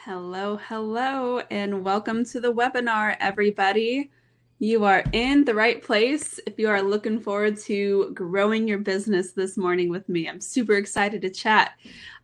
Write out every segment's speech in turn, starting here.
Hello, hello, and welcome to the webinar, everybody. You are in the right place if you are looking forward to growing your business this morning with me. I'm super excited to chat.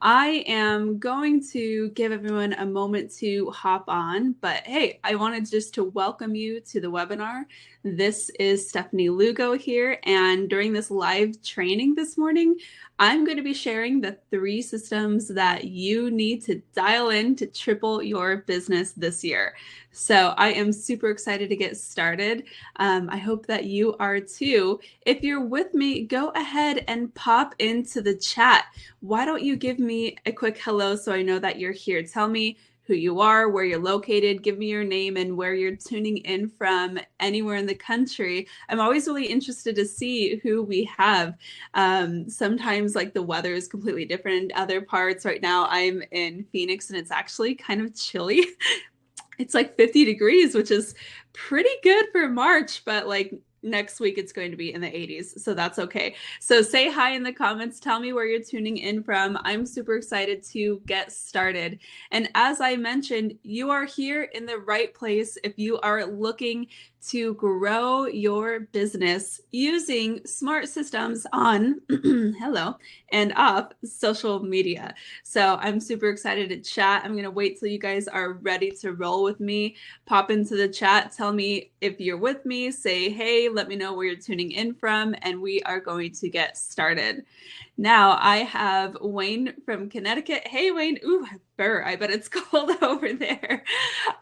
I am going to give everyone a moment to hop on, but hey, I wanted just to welcome you to the webinar. This is Stefanie Lugo here, and during this live training this morning, I'm going to be sharing the 3 systems that you need to dial in to triple your business this year. So I am super excited to get started. I hope that you are too. If you're with me, go ahead and pop into the chat. Why don't you give me a quick hello so I know that you're here? Tell me who you are, where you're located, give me your name and where you're tuning in from anywhere in the country. I'm always really interested to see who we have. Sometimes like the weather is completely different in other parts. Right now I'm in Phoenix and it's actually kind of chilly. It's like 50 degrees, which is pretty good for March, but like next week it's going to be in the 80s, so that's okay. So say hi in the comments, tell me where you're tuning in from. I'm super excited to get started. And as I mentioned, you are here in the right place if you are looking to grow your business using smart systems on hello and off social media. So I'm super excited to chat. I'm going to wait till you guys are ready to roll with me. Pop into the chat. Tell me if you're with me. Say, hey, let me know where you're tuning in from. And we are going to get started. Now I have Wayne from Connecticut. Hey, Wayne. Ooh, burr. I bet it's cold over there.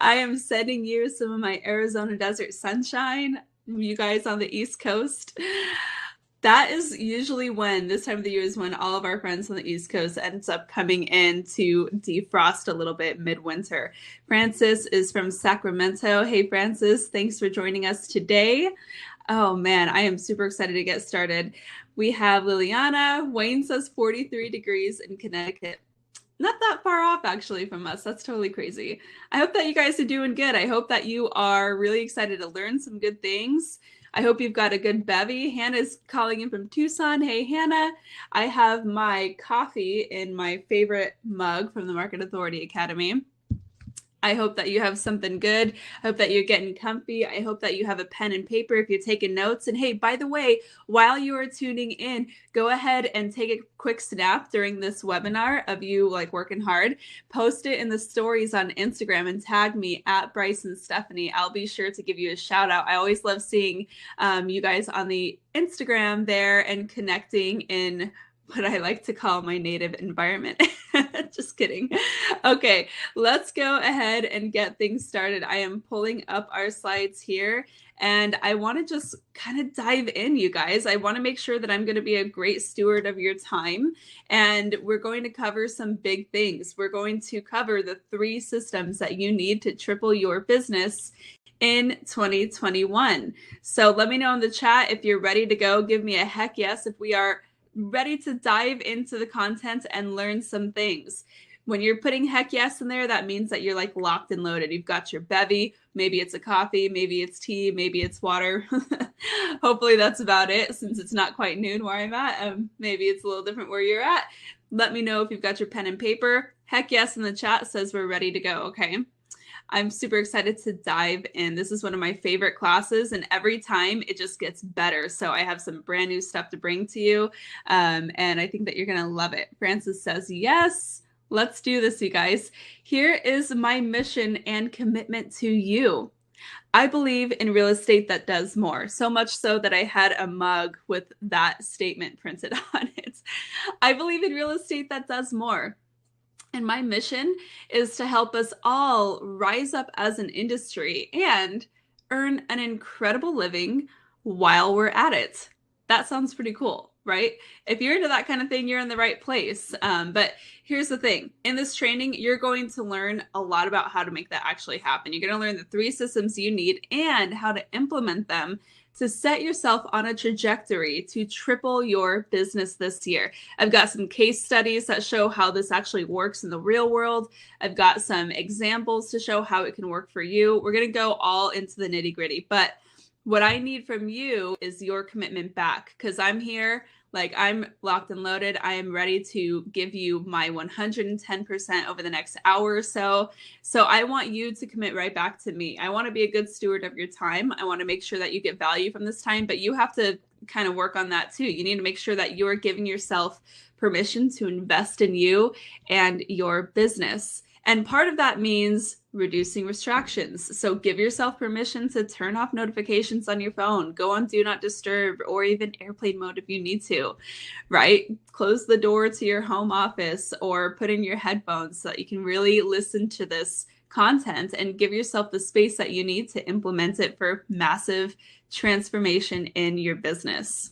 I am sending you some of my Arizona desert sunshine. You guys on the East Coast. That is usually when, this time of the year is when all of our friends on the East Coast ends up coming in to defrost a little bit midwinter. Francis is from Sacramento. Hey, Francis, thanks for joining us today. Oh man, I am super excited to get started. We have Liliana. Wayne says 43 degrees in Connecticut. Not that far off actually from us. That's totally crazy. I hope that you guys are doing good. I hope that you are really excited to learn some good things. I hope you've got a good bevy. Hannah's calling in from Tucson. Hey, Hannah. I have my coffee in my favorite mug from the Market Authority Academy. I hope that you have something good. I hope that you're getting comfy. I hope that you have a pen and paper if you're taking notes. And hey, by the way, while you are tuning in, go ahead and take a quick snap during this webinar of you like working hard. Post it in the stories on Instagram and tag me at Bryce and Stefanie. I'll be sure to give you a shout out. I always love seeing you guys on the Instagram there and connecting in what I like to call my native environment. Just kidding. Okay, let's go ahead and get things started. I am pulling up our slides here and I want to just kind of dive in, you guys. I want to make sure that I'm going to be a great steward of your time, and we're going to cover some big things. We're going to cover the 3 systems that you need to triple your business in 2021. So let me know in the chat if you're ready to go. Give me a heck yes if we are ready to dive into the content and learn some things. When you're putting heck yes in there, that means that you're like locked and loaded. You've got your bevy. Maybe it's a coffee, maybe it's tea, maybe it's water. Hopefully that's about it, since it's not quite noon where I'm at. Maybe it's a little different where you're at. Let me know if you've got your pen and paper. Heck yes in the chat says we're ready to go, okay? I'm super excited to dive in. This is one of my favorite classes, and every time it just gets better. So I have some brand new stuff to bring to you, and I think that you're going to love it. Francis says, yes, let's do this, you guys. Here is my mission and commitment to you. I believe in real estate that does more, so much so that I had a mug with that statement printed on it. I believe in real estate that does more. And my mission is to help us all rise up as an industry and earn an incredible living while we're at it. That sounds pretty cool, right? If you're into that kind of thing, you're in the right place. But here's the thing. In this training, you're going to learn a lot about how to make that actually happen. You're going to learn the 3 systems you need and how to implement them to set yourself on a trajectory to triple your business this year. I've got some case studies that show how this actually works in the real world. I've got some examples to show how it can work for you. We're going to go all into the nitty-gritty, but what I need from you is your commitment back, because I'm here Like, I'm locked and loaded. I am ready to give you my 110% over the next hour or so. So I want you to commit right back to me. I want to be a good steward of your time. I want to make sure that you get value from this time, but you have to kind of work on that too. You need to make sure that you're giving yourself permission to invest in you and your business. And part of that means reducing distractions. So give yourself permission to turn off notifications on your phone, go on do not disturb, or even airplane mode if you need to, right? Close the door to your home office or put in your headphones so that you can really listen to this content and give yourself the space that you need to implement it for massive transformation in your business.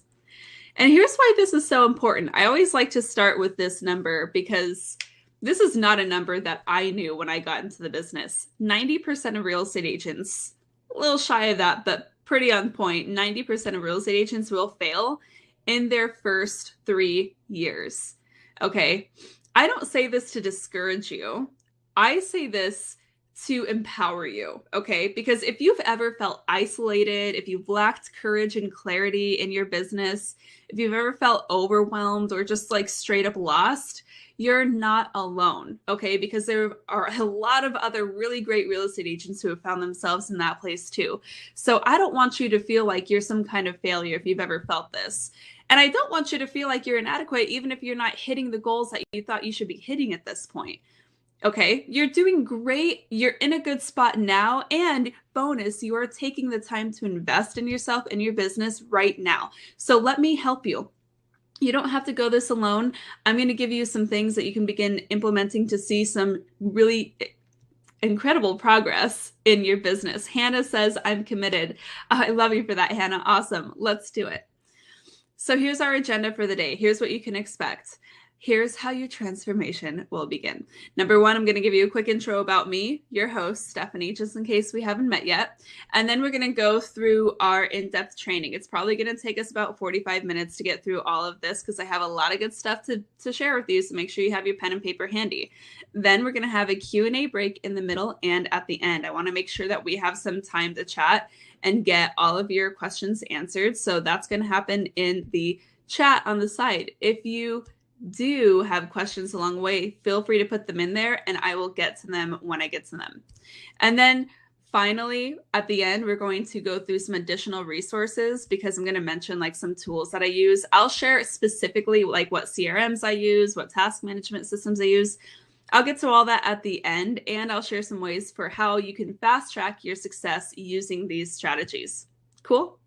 And here's why this is so important. I always like to start with this number because this is not a number that I knew when I got into the business. 90% of real estate agents, a little shy of that, but pretty on point, 90% of real estate agents will fail in their first 3 years. Okay. I don't say this to discourage you. I say this to empower you, okay? Because if you've ever felt isolated, if you've lacked courage and clarity in your business, if you've ever felt overwhelmed or just like straight up lost, you're not alone, okay? Because there are a lot of other really great real estate agents who have found themselves in that place too. So I don't want you to feel like you're some kind of failure if you've ever felt this. And I don't want you to feel like you're inadequate even if you're not hitting the goals that you thought you should be hitting at this point. Okay, you're doing great. You're in a good spot now. And bonus, you are taking the time to invest in yourself and your business right now. So let me help you. You don't have to go this alone. I'm going to give you some things that you can begin implementing to see some really incredible progress in your business. Hannah says, I'm committed. I love you for that, Hannah. Awesome. Let's do it. So here's our agenda for the day. Here's what you can expect. Here's how your transformation will begin. Number one, I'm going to give you a quick intro about me, your host, Stefanie, just in case we haven't met yet. And then we're going to go through our in-depth training. It's probably going to take us about 45 minutes to get through all of this because I have a lot of good stuff to share with you. So make sure you have your pen and paper handy. Then we're going to have a Q&A break in the middle and at the end. I want to make sure that we have some time to chat and get all of your questions answered. So that's going to happen in the chat on the side. If you do have questions along the way, feel free to put them in there and I will get to them when I get to them. And then finally, at the end, we're going to go through some additional resources because I'm going to mention like some tools that I use. I'll share specifically like what CRMs I use, what task management systems I use. I'll get to all that at the end, and I'll share some ways for how you can fast track your success using these strategies. Cool?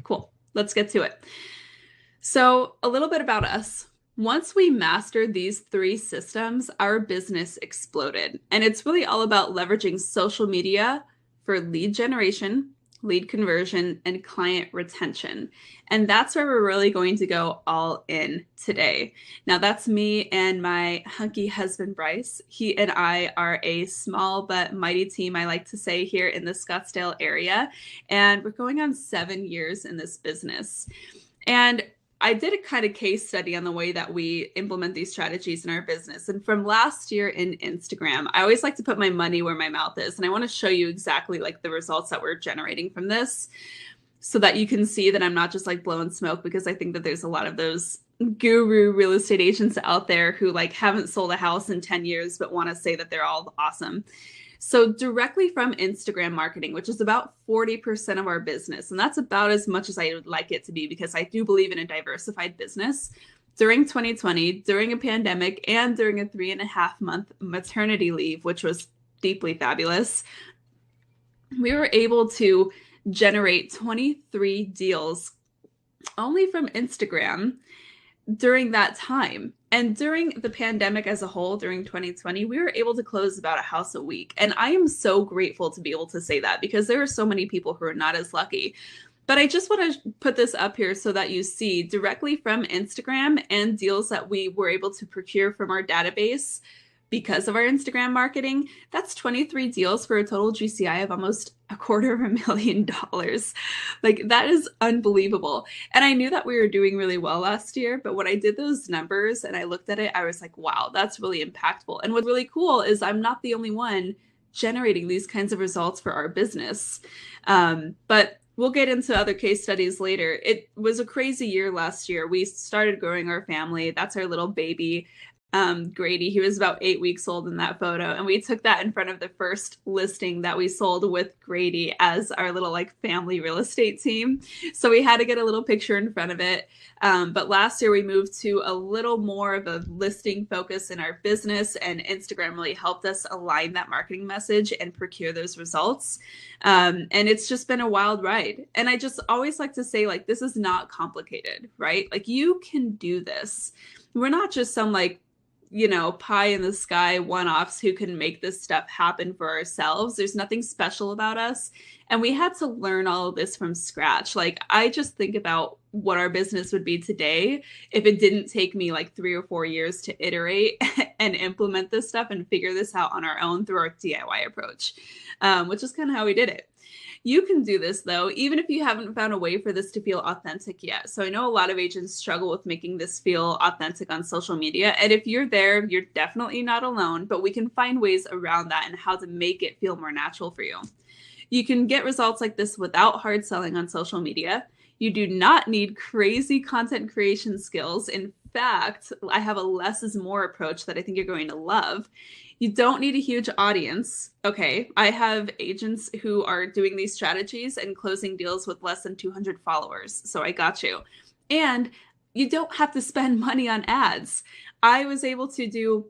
Cool. Let's get to it. So a little bit about us. Once we mastered these 3 systems, our business exploded. And it's really all about leveraging social media for lead generation, lead conversion, and client retention. And that's where we're really going to go all in today. Now, that's me and my hunky husband, Bryce. He and I are a small but mighty team, I like to say, here in the Scottsdale area. And we're going on 7 years in this business. And I did a kind of case study on the way that we implement these strategies in our business. And from last year in Instagram, I always like to put my money where my mouth is. And I want to show you exactly like the results that we're generating from this so that you can see that I'm not just like blowing smoke, because I think that there's a lot of those guru real estate agents out there who like haven't sold a house in 10 years, but want to say that they're all awesome. So directly from Instagram marketing, which is about 40% of our business, and that's about as much as I would like it to be because I do believe in a diversified business. During 2020, during a pandemic, and during a 3.5-month maternity leave, which was deeply fabulous, we were able to generate 23 deals only from Instagram during that time. And during the pandemic as a whole, during 2020, we were able to close about a house a week. And I am so grateful to be able to say that because there are so many people who are not as lucky. But I just want to put this up here so that you see directly from Instagram and deals that we were able to procure from our database because of our Instagram marketing. That's 23 deals for a total GCI of almost $250,000. Like, that is unbelievable. And I knew that we were doing really well last year, but when I did those numbers and I looked at it, I was like, wow, that's really impactful. And what's really cool is I'm not the only one generating these kinds of results for our business. But we'll get into other case studies later. It was a crazy year last year. We started growing our family. That's our little baby, Grady. He was about 8 weeks old in that photo. And we took that in front of the first listing that we sold with Grady as our little like family real estate team. So we had to get a little picture in front of it. But last year we moved to a little more of a listing focus in our business, and Instagram really helped us align that marketing message and procure those results. And it's just been a wild ride. And I just always like to say, like, this is not complicated, right? Like, you can do this. We're not just some like, pie in the sky one-offs who can make this stuff happen for ourselves. There's nothing special about us. And we had to learn all of this from scratch. Like, I just think about what our business would be today if it didn't take me like 3 or 4 years to iterate and implement this stuff and figure this out on our own through our DIY approach, which is kind of how we did it. You can do this though, even if you haven't found a way for this to feel authentic yet. So I know a lot of agents struggle with making this feel authentic on social media. And if you're there, you're definitely not alone, but we can find ways around that and how to make it feel more natural for you. You can get results like this without hard selling on social media. You do not need crazy content creation skills. In fact, I have a less is more approach that I think you're going to love. You don't need a huge audience. Okay, I have agents who are doing these strategies and closing deals with less than 200 followers. So I got you. And you don't have to spend money on ads. I was able to do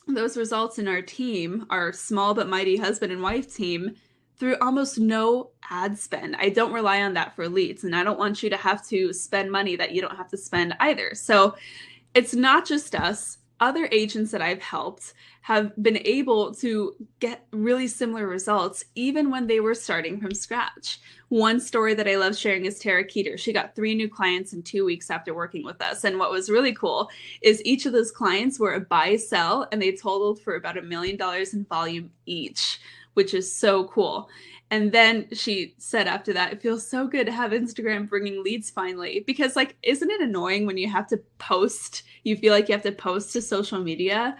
those results in our team, our small but mighty husband and wife team, through almost no ad spend. I don't rely on that for leads, and I don't want you to have to spend money that you don't have to spend either. So it's not just us. Other agents that I've helped have been able to get really similar results even when they were starting from scratch. One story that I love sharing is Tara Keeter. She got 3 new clients in 2 weeks after working with us. And what was really cool is each of those clients were a buy sell, and they totaled for about $1 million in volume each, which is so cool. And then she said after that, it feels so good to have Instagram bringing leads finally, because like, isn't it annoying when you have to post, you feel like you have to post to social media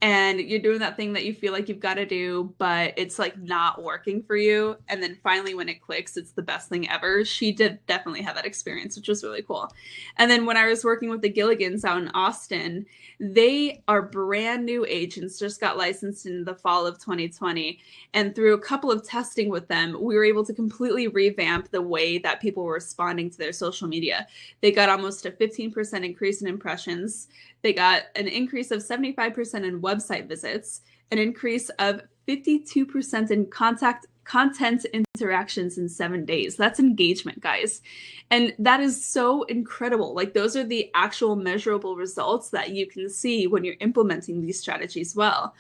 and you're doing that thing that you feel like you've got to do, but it's like not working for you. And then finally when it clicks, it's the best thing ever. She did definitely have that experience, which was really cool. And then when I was working with the Gilligans out in Austin, they are brand new agents, just got licensed in the fall of 2020. And through a couple of testing with them, we were able to completely revamp the way that people were responding to their social media. They got almost a 15% increase in impressions. They got an increase of 75% in website visits, an increase of 52% in content interactions in 7 days. That's engagement, guys. And that is so incredible. Like, those are the actual measurable results that you can see when you're implementing these strategies well.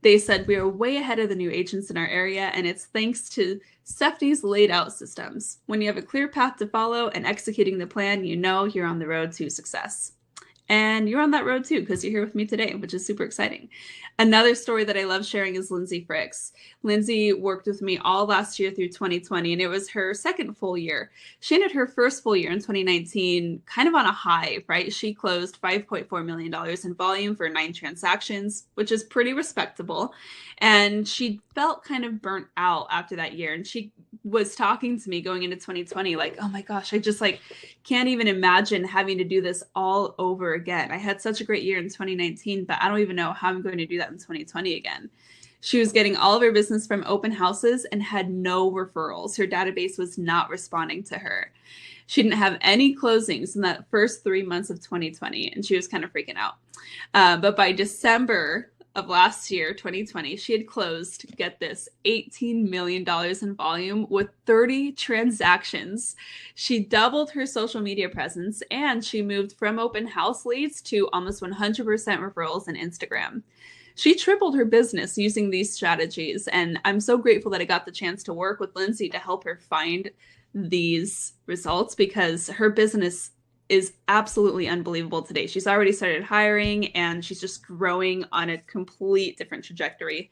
They said we are way ahead of the new agents in our area, and it's thanks to Stefanie's laid out systems. When you have a clear path to follow and executing the plan, you know you're on the road to success. And you're on that road too, because you're here with me today, which is super exciting. Another story that I love sharing is Lindsay Fricks. Lindsay worked with me all last year through 2020, and it was her second full year. She ended her first full year in 2019 kind of on a high, right? She closed $5.4 million in volume for 9 transactions, which is pretty respectable. And she felt kind of burnt out after that year. And she was talking to me going into 2020, like, oh my gosh, I just like can't even imagine having to do this all over again. I had such a great year in 2019, but I don't even know how I'm going to do that in 2020 again. She was getting all of her business from open houses and had no referrals. Her database was not responding to her. She didn't have any closings in that first 3 months of 2020, and she was kind of freaking out. But by December of last year, 2020, she had closed, get this, $18 million in volume with 30 transactions. She doubled her social media presence, and she moved from open house leads to almost 100% referrals on Instagram. She tripled her business using these strategies, and I'm so grateful that I got the chance to work with Lindsay to help her find these results, because her business is absolutely unbelievable today. She's already started hiring, and she's just growing on a complete different trajectory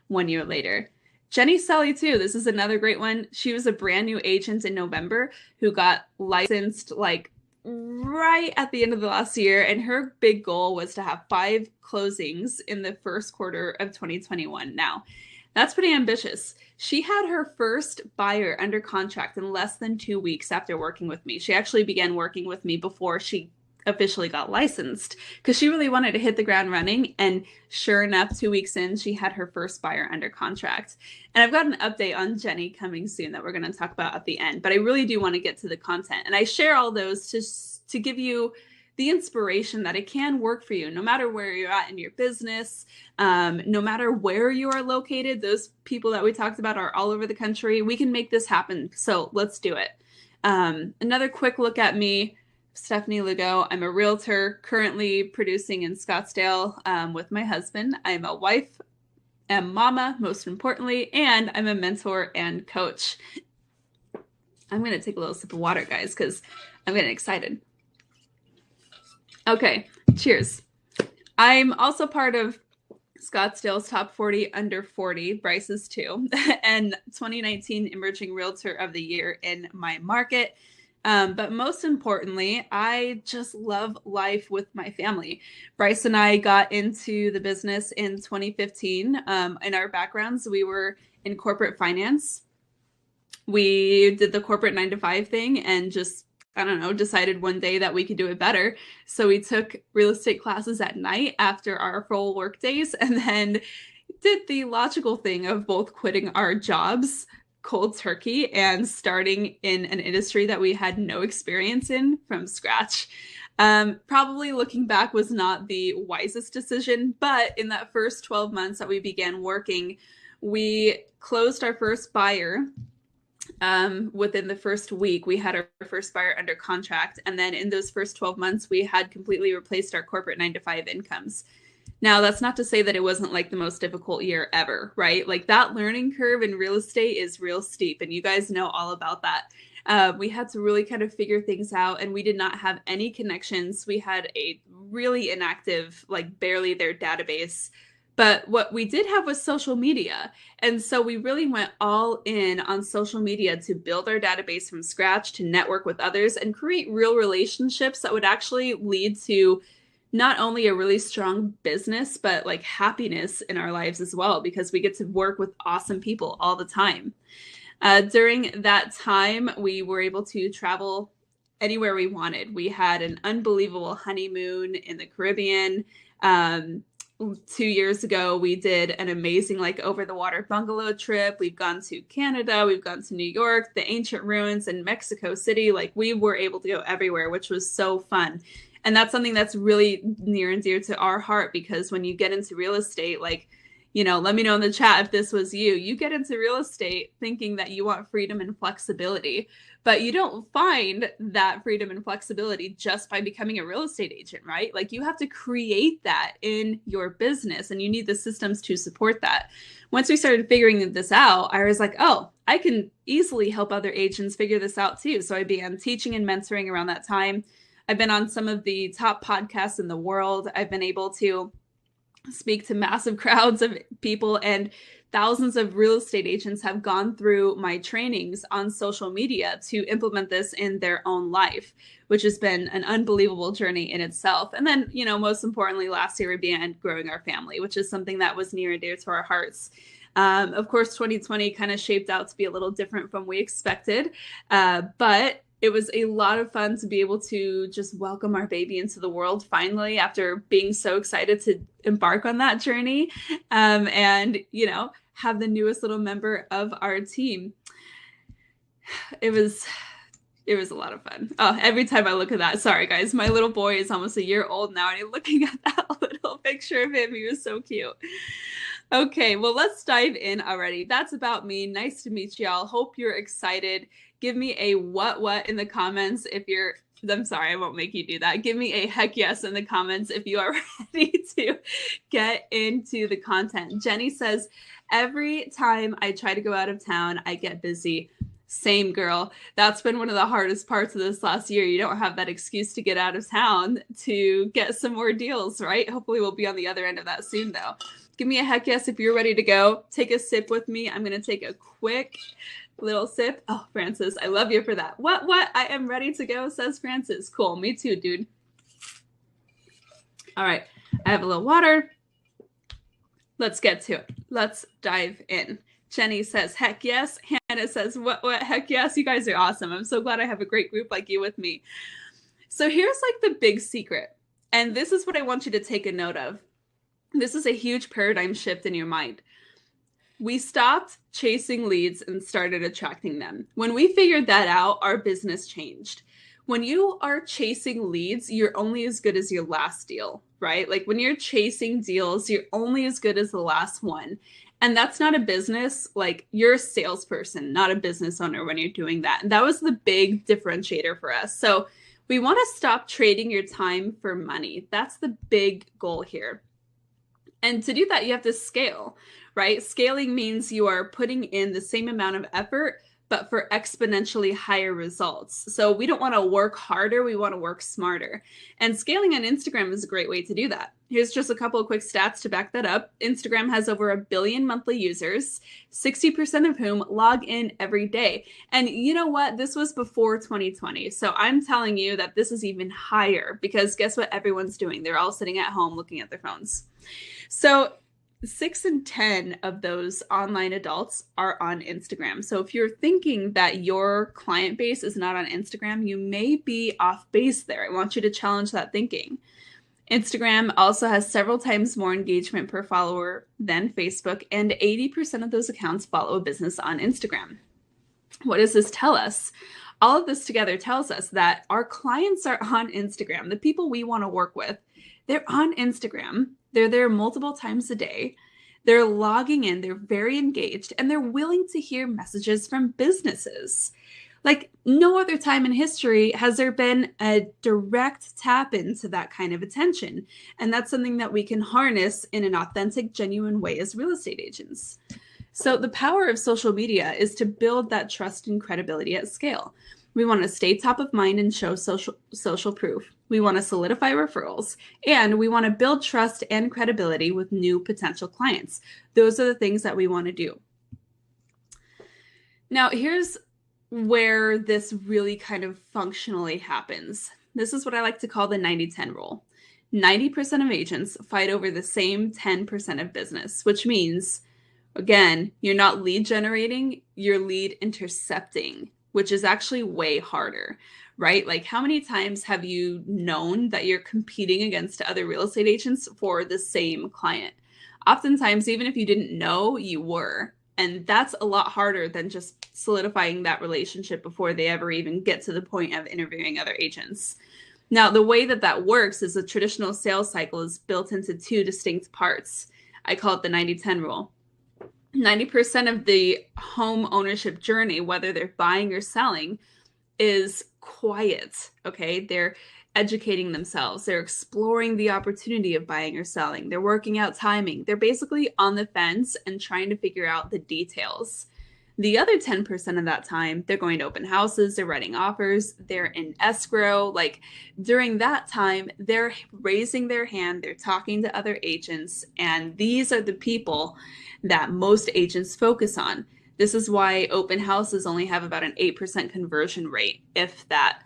1 year later. Jenny Sully too. This is another great one. She was a brand new agent in November who got licensed like right at the end of the last year. And her big goal was to have 5 closings in the first quarter of 2021. Now, That's pretty ambitious. She had her first buyer under contract in less than 2 weeks after working with me. She actually began working with me before she officially got licensed because she really wanted to hit the ground running. And sure enough, 2 weeks in, she had her first buyer under contract. And I've got an update on Jenny coming soon that we're going to talk about at the end. But I really do want to get to the content. And I share all those to give you the inspiration that it can work for you no matter where you're at in your business, no matter where you are located. Those people that we talked about are all over the country. We can make this happen. So let's do it. Another quick look at me. Stefanie Lugo. I'm a realtor currently producing in Scottsdale with my husband. I'm a wife and mama, most importantly, and I'm a mentor and coach. I'm going to take a little sip of water, guys, because I'm getting excited. Okay, cheers. I'm also part of Scottsdale's Top 40 Under 40, Bryce's too, and 2019 Emerging Realtor of the Year in my market. But most importantly, I just love life with my family. Bryce and I got into the business in 2015. In our backgrounds, we were in corporate finance. We did the corporate 9-to-5 thing and just, I don't know, decided one day that we could do it better. So we took real estate classes at night after our full work days and then did the logical thing of both quitting our jobs cold turkey and starting in an industry that we had no experience in from scratch. Probably looking back was not the wisest decision, but in that first 12 months that we began working, we closed our first buyer. Within the first week, we had our first buyer under contract. And then in those first 12 months, we had completely replaced our corporate 9-to-5 incomes. Now, that's not to say that it wasn't like the most difficult year ever, right? Like that learning curve in real estate is real steep, and you guys know all about that. We had to really kind of figure things out, and we did not have any connections. We had a really inactive, like barely there database. But what we did have was social media. And so we really went all in on social media to build our database from scratch, to network with others and create real relationships that would actually lead to not only a really strong business, but like happiness in our lives as well, because we get to work with awesome people all the time. During that time, we were able to travel anywhere we wanted. We had an unbelievable honeymoon in the Caribbean. 2 years ago, we did an amazing like over the water bungalow trip. We've gone to Canada, we've gone to New York, the ancient ruins in Mexico City. Like we were able to go everywhere, which was so fun. And that's something that's really near and dear to our heart, because when you get into real estate, like, you know, let me know in the chat if this was you. You get into real estate thinking that you want freedom and flexibility, but you don't find that freedom and flexibility just by becoming a real estate agent, right? Like you have to create that in your business, and you need the systems to support that. Once we started figuring this out, I was like, oh, I can easily help other agents figure this out too. So I began teaching and mentoring around that time. I've been on some of the top podcasts in the world. I've been able to speak to massive crowds of people, and thousands of real estate agents have gone through my trainings on social media to implement this in their own life, which has been an unbelievable journey in itself. And then, you know, most importantly, last year we began growing our family, which is something that was near and dear to our hearts. Of course, 2020 kind of shaped out to be a little different from we expected, but it was a lot of fun to be able to just welcome our baby into the world finally, after being so excited to embark on that journey, and, you know, have the newest little member of our team. It was a lot of fun. Oh, every time I look at that, sorry guys, my little boy is almost a year old now, and I'm looking at that little picture of him. He was so cute. Okay, well, let's dive in already. That's about me. Nice to meet y'all. Hope you're excited. Give me a what in the comments if you're, I'm sorry, I won't make you do that. Give me a heck yes in the comments if you are ready to get into the content. Jenny says, every time I try to go out of town, I get busy. Same, girl. That's been one of the hardest parts of this last year. You don't have that excuse to get out of town to get some more deals, right? Hopefully we'll be on the other end of that soon though. Give me a heck yes if you're ready to go. Take a sip with me. I'm going to take a quick little sip. Oh, Francis, I love you for that. What? I am ready to go, says Francis. Cool. Me too, dude. All right. I have a little water. Let's get to it. Let's dive in. Jenny says, heck yes. Hannah says, what, heck yes. You guys are awesome. I'm so glad I have a great group like you with me. So here's like the big secret. And this is what I want you to take a note of. This is a huge paradigm shift in your mind. We stopped chasing leads and started attracting them. When we figured that out, our business changed. When you are chasing leads, you're only as good as your last deal, right? Like when you're chasing deals, you're only as good as the last one. And that's not a business. Like you're a salesperson, not a business owner when you're doing that. And that was the big differentiator for us. So we want to stop trading your time for money. That's the big goal here. And to do that, you have to scale, right? Scaling means you are putting in the same amount of effort, but for exponentially higher results. So we don't want to work harder, we want to work smarter. And scaling on Instagram is a great way to do that. Here's just a couple of quick stats to back that up. Instagram has over 1 billion monthly users, 60% of whom log in every day. And you know what? This was before 2020. So I'm telling you that this is even higher because guess what everyone's doing? They're all sitting at home looking at their phones. So 6 in 10 of those online adults are on Instagram. So if you're thinking that your client base is not on Instagram, you may be off base there. I want you to challenge that thinking. Instagram also has several times more engagement per follower than Facebook, and 80% of those accounts follow a business on Instagram. What does this tell us? All of this together tells us that our clients are on Instagram. The people we want to work with, they're on Instagram. They're there multiple times a day. They're logging in. They're very engaged, and they're willing to hear messages from businesses. Like no other time in history has there been a direct tap into that kind of attention. And that's something that we can harness in an authentic, genuine way as real estate agents. So the power of social media is to build that trust and credibility at scale. We want to stay top of mind and show social proof. We want to solidify referrals, and we want to build trust and credibility with new potential clients. Those are the things that we want to do. Now, here's where this really kind of functionally happens. This is what I like to call the 90-10 rule. 90% of agents fight over the same 10% of business, which means, again, you're not lead generating, you're lead intercepting, which is actually way harder, right? Like how many times have you known that you're competing against other real estate agents for the same client? Oftentimes, even if you didn't know, you were. And that's a lot harder than just solidifying that relationship before they ever even get to the point of interviewing other agents. Now, the way that that works is a traditional sales cycle is built into 2 distinct parts. I call it the 90-10 rule. 90% of the home ownership journey, whether they're buying or selling, is quiet, okay? They're educating themselves. They're exploring the opportunity of buying or selling. They're working out timing. They're basically on the fence and trying to figure out the details. The other 10% of that time, they're going to open houses, they're writing offers, they're in escrow. Like during that time, they're raising their hand, they're talking to other agents, and these are the people that most agents focus on. This is why open houses only have about an 8% conversion rate, if that.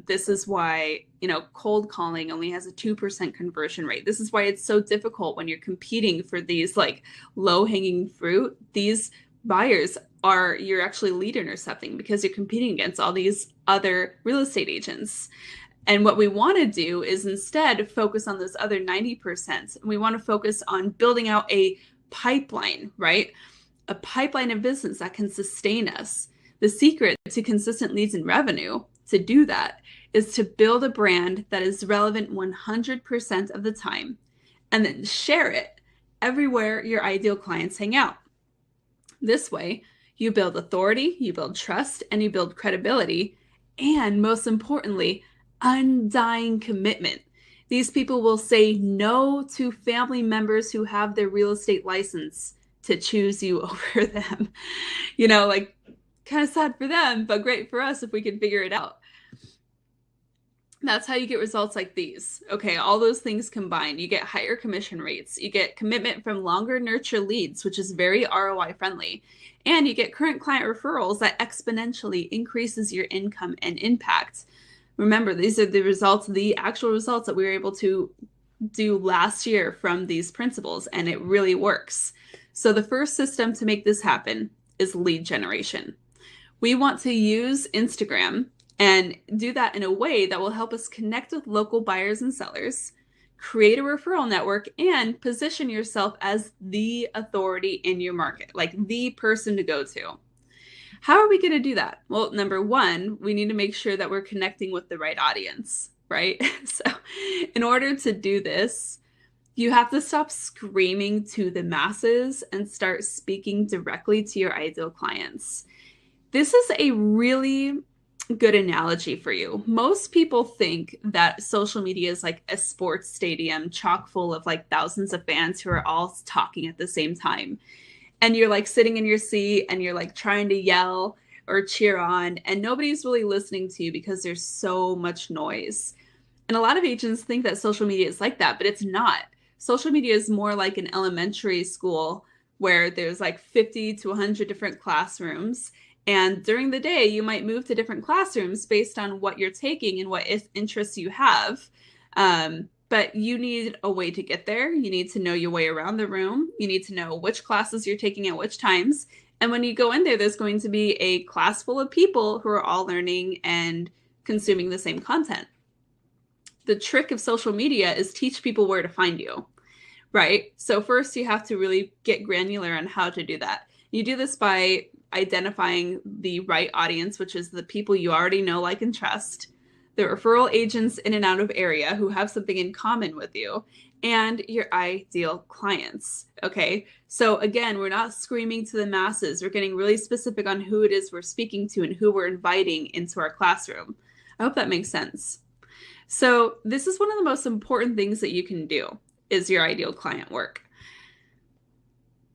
This is why, cold calling only has a 2% conversion rate. This is why it's so difficult when you're competing for these like low-hanging fruit. These buyers you're actually lead intercepting because you're competing against all these other real estate agents. And what we want to do is instead focus on those other 90%. We want to focus on building out a pipeline, right? A pipeline of business that can sustain us. The secret to consistent leads and revenue to do that is to build a brand that is relevant 100% of the time and then share it everywhere your ideal clients hang out. This way, you build authority, you build trust, and you build credibility, and most importantly, undying commitment. These people will say no to family members who have their real estate license to choose you over them. Like kind of sad for them, but great for us if we can figure it out. That's how you get results like these. Okay, all those things combined, you get higher commission rates, you get commitment from longer nurture leads, which is very ROI friendly, and you get current client referrals that exponentially increases your income and impact. Remember, these are the results, the actual results that we were able to do last year from these principles, and it really works. So the first system to make this happen is lead generation. We want to use Instagram and do that in a way that will help us connect with local buyers and sellers, create a referral network, and position yourself as the authority in your market, like the person to go to. How are we going to do that? Well, number one, we need to make sure that we're connecting with the right audience, right? So in order to do this, you have to stop screaming to the masses and start speaking directly to your ideal clients. This is a really good analogy for you. Most people think that social media is like a sports stadium chock full of like thousands of fans who are all talking at the same time. And you're like sitting in your seat and you're like trying to yell or cheer on, and nobody's really listening to you because there's so much noise. And a lot of agents think that social media is like that, but it's not. Social media is more like an elementary school where there's like 50 to 100 different classrooms. And during the day, you might move to different classrooms based on what you're taking and what interests you have. But you need a way to get there. You need to know your way around the room. You need to know which classes you're taking at which times. And when you go in there, there's going to be a class full of people who are all learning and consuming the same content. The trick of social media is teach people where to find you, right? So first you have to really get granular on how to do that. You do this by identifying the right audience, which is the people you already know, like, and trust, the referral agents in and out of area who have something in common with you, and your ideal clients. Okay. So again, we're not screaming to the masses. We're getting really specific on who it is we're speaking to and who we're inviting into our classroom. I hope that makes sense. So this is one of the most important things that you can do is your ideal client work.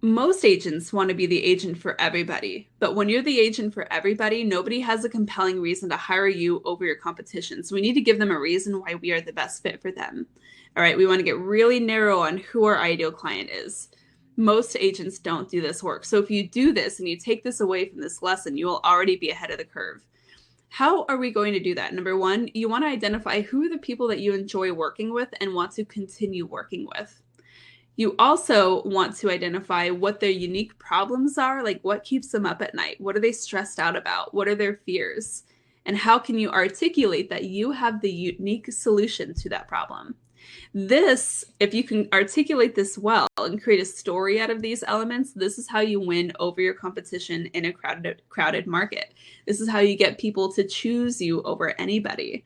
Most agents want to be the agent for everybody, but when you're the agent for everybody, nobody has a compelling reason to hire you over your competition. So we need to give them a reason why we are the best fit for them. All right, we want to get really narrow on who our ideal client is. Most agents don't do this work. So if you do this and you take this away from this lesson, you will already be ahead of the curve. How are we going to do that? Number one, you want to identify who are the people that you enjoy working with and want to continue working with. You also want to identify what their unique problems are, like what keeps them up at night. What are they stressed out about? What are their fears? And how can you articulate that you have the unique solution to that problem? This, if you can articulate this well and create a story out of these elements, this is how you win over your competition in a crowded market. This is how you get people to choose you over anybody.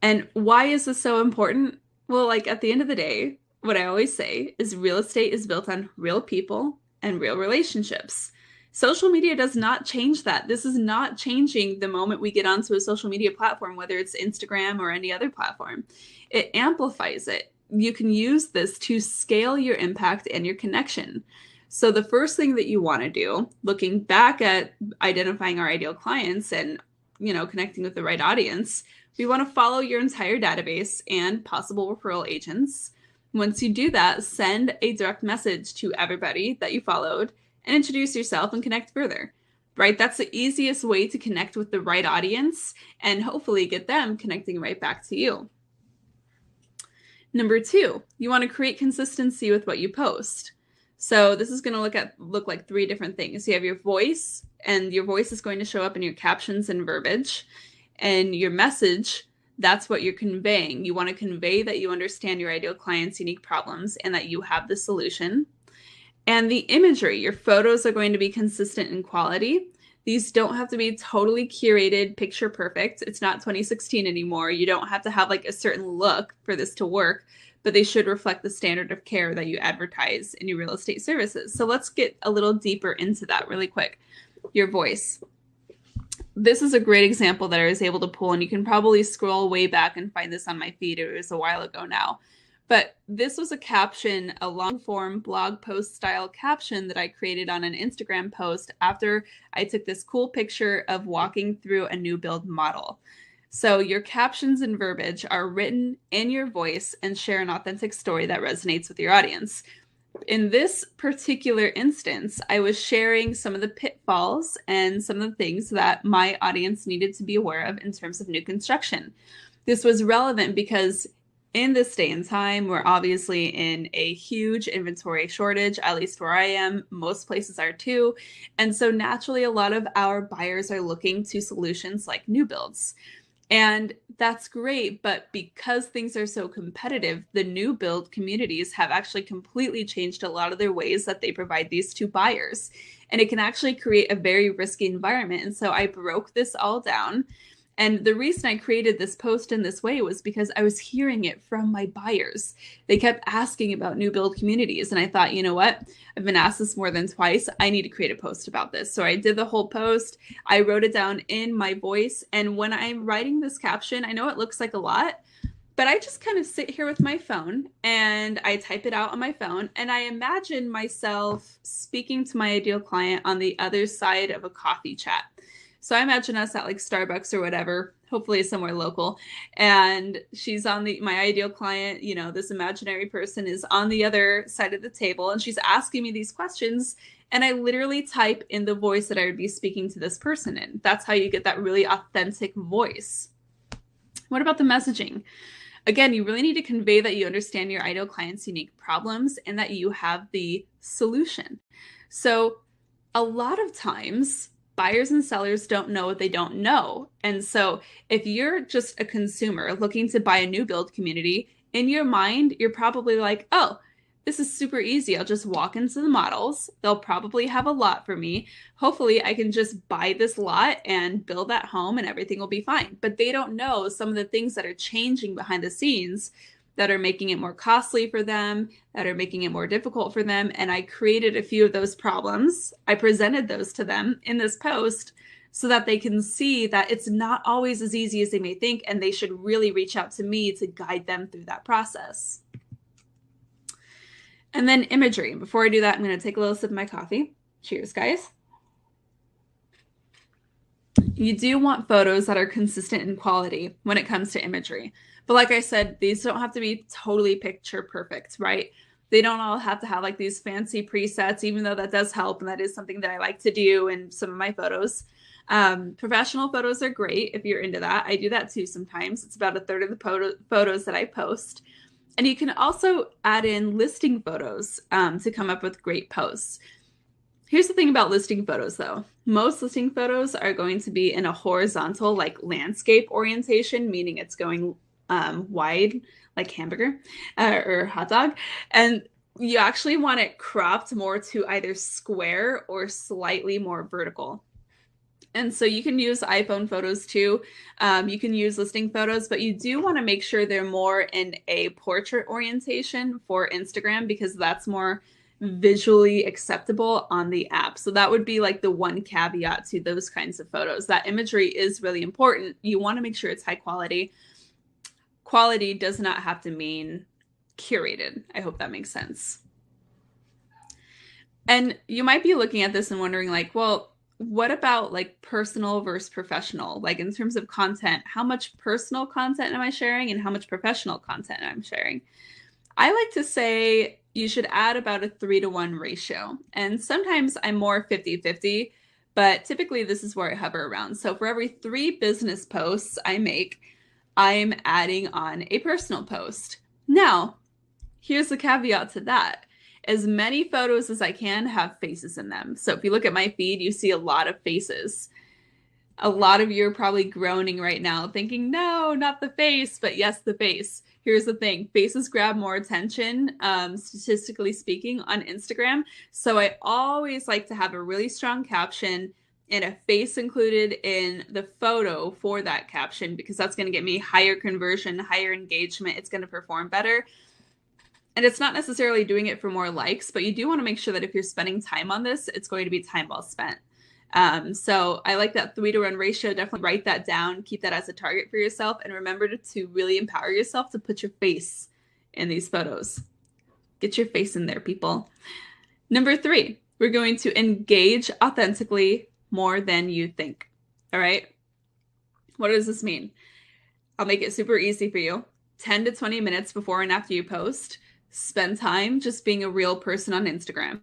And why is this so important? Well, like at the end of the day, what I always say is real estate is built on real people and real relationships. Social media does not change that. This is not changing the moment we get onto a social media platform, whether it's Instagram or any other platform. It amplifies it. You can use this to scale your impact and your connection. So the first thing that you want to do, looking back at identifying our ideal clients and, connecting with the right audience, we want to follow your entire database and possible referral agents. Once you do that, send a direct message to everybody that you followed and introduce yourself and connect further, right? That's the easiest way to connect with the right audience and hopefully get them connecting right back to you. Number two, you want to create consistency with what you post. So this is going to look like three different things. You have your voice, and your voice is going to show up in your captions and verbiage, and your message. That's what you're conveying. You want to convey that you understand your ideal client's unique problems and that you have the solution. And the imagery, your photos are going to be consistent in quality. These don't have to be totally curated, picture perfect. It's not 2016 anymore. You don't have to have like a certain look for this to work, but they should reflect the standard of care that you advertise in your real estate services. So let's get a little deeper into that really quick. Your voice. This is a great example that I was able to pull, and you can probably scroll way back and find this on my feed. It was a while ago now. But this was a caption, a long form blog post style caption that I created on an Instagram post after I took this cool picture of walking through a new build model. So your captions and verbiage are written in your voice and share an authentic story that resonates with your audience. In this particular instance, I was sharing some of the pitfalls and some of the things that my audience needed to be aware of in terms of new construction. This was relevant because in this day and time, we're obviously in a huge inventory shortage, at least where I am. Most places are too. And so naturally, a lot of our buyers are looking to solutions like new builds. And that's great, but because things are so competitive, the new build communities have actually completely changed a lot of their ways that they provide these to buyers. And it can actually create a very risky environment. And so I broke this all down. And the reason I created this post in this way was because I was hearing it from my buyers. They kept asking about new build communities. And I thought, you know what? I've been asked this more than twice. I need to create a post about this. So I did the whole post. I wrote it down in my voice. And when I'm writing this caption, I know it looks like a lot, but I just kind of sit here with my phone and I type it out on my phone. And I imagine myself speaking to my ideal client on the other side of a coffee chat. So I imagine us at like Starbucks or whatever, hopefully somewhere local. And she's on my ideal client, you know, this imaginary person is on the other side of the table and she's asking me these questions. And I literally type in the voice that I would be speaking to this person in. That's how you get that really authentic voice. What about the messaging? Again, you really need to convey that you understand your ideal client's unique problems and that you have the solution. So a lot of times, buyers and sellers don't know what they don't know. And so if you're just a consumer looking to buy a new build community, in your mind, you're probably like, oh, this is super easy. I'll just walk into the models. They'll probably have a lot for me. Hopefully I can just buy this lot and build that home and everything will be fine. But they don't know some of the things that are changing behind the scenes that are making it more costly for them, that are making it more difficult for them. And I created a few of those problems. I presented those to them in this post so that they can see that it's not always as easy as they may think, and they should really reach out to me to guide them through that process. And then imagery. Before I do that, I'm going to take a little sip of my coffee. Cheers, guys. You do want photos that are consistent in quality when it comes to imagery. But like I said, these don't have to be totally picture perfect, right? They don't all have to have like these fancy presets, even though that does help. And that is something that I like to do in some of my photos. Professional photos are great if you're into that. I do that too sometimes. It's about a third of the photos that I post. And you can also add in listing photos to come up with great posts. Here's the thing about listing photos, though. Most listing photos are going to be in a horizontal, like landscape orientation, meaning it's going wide, like hamburger or hot dog. And you actually want it cropped more to either square or slightly more vertical. And so you can use iPhone photos too. You can use listing photos, but you do want to make sure they're more in a portrait orientation for Instagram because that's more visually acceptable on the app. So that would be like the one caveat to those kinds of photos. That imagery is really important. You want to make sure it's high quality. Quality does not have to mean curated. I hope that makes sense. And you might be looking at this and wondering like, well, what about like personal versus professional? Like in terms of content, how much personal content am I sharing and how much professional content am I sharing? I like to say you should add about a 3-to-1 ratio. And sometimes I'm more 50-50, but typically this is where I hover around. So for every 3 business posts I make, I'm adding on a personal post. Now, here's the caveat to that. As many photos as I can have faces in them. So if you look at my feed, you see a lot of faces. A lot of you are probably groaning right now thinking, no, not the face, but yes, the face. Here's the thing. Faces grab more attention, statistically speaking, on Instagram. So I always like to have a really strong caption and a face included in the photo for that caption because that's going to get me higher conversion, higher engagement. It's going to perform better. And it's not necessarily doing it for more likes, but you do want to make sure that if you're spending time on this, it's going to be time well spent. So I like that 3-to-1 ratio. Definitely write that down. Keep that as a target for yourself. And remember to really empower yourself to put your face in these photos. Get your face in there, people. Number 3, we're going to engage authentically more than you think. All right. What does this mean? I'll make it super easy for you. 10 to 20 minutes before and after you post, spend time just being a real person on Instagram.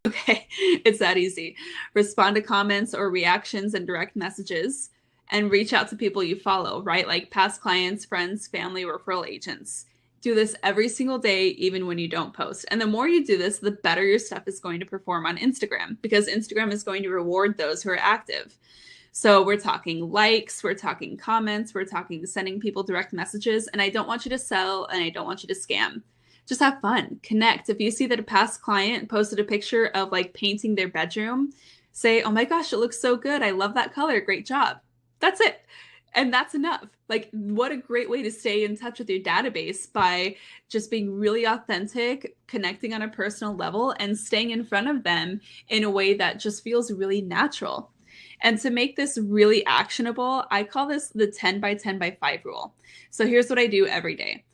Okay, it's that easy. Respond to comments or reactions and direct messages and reach out to people you follow, right? Like past clients, friends, family, referral agents. Do this every single day, even when you don't post. And the more you do this, the better your stuff is going to perform on Instagram, because Instagram is going to reward those who are active. So we're talking likes, we're talking comments, we're talking sending people direct messages. And I don't want you to sell, and I don't want you to scam. Just have fun, connect. If you see that a past client posted a picture of like painting their bedroom, say, oh my gosh, it looks so good. I love that color. Great job. That's it. And that's enough. Like, what a great way to stay in touch with your database, by just being really authentic, connecting on a personal level, and staying in front of them in a way that just feels really natural. And to make this really actionable, I call this the 10 by 10 by 5 rule. So here's what I do every day.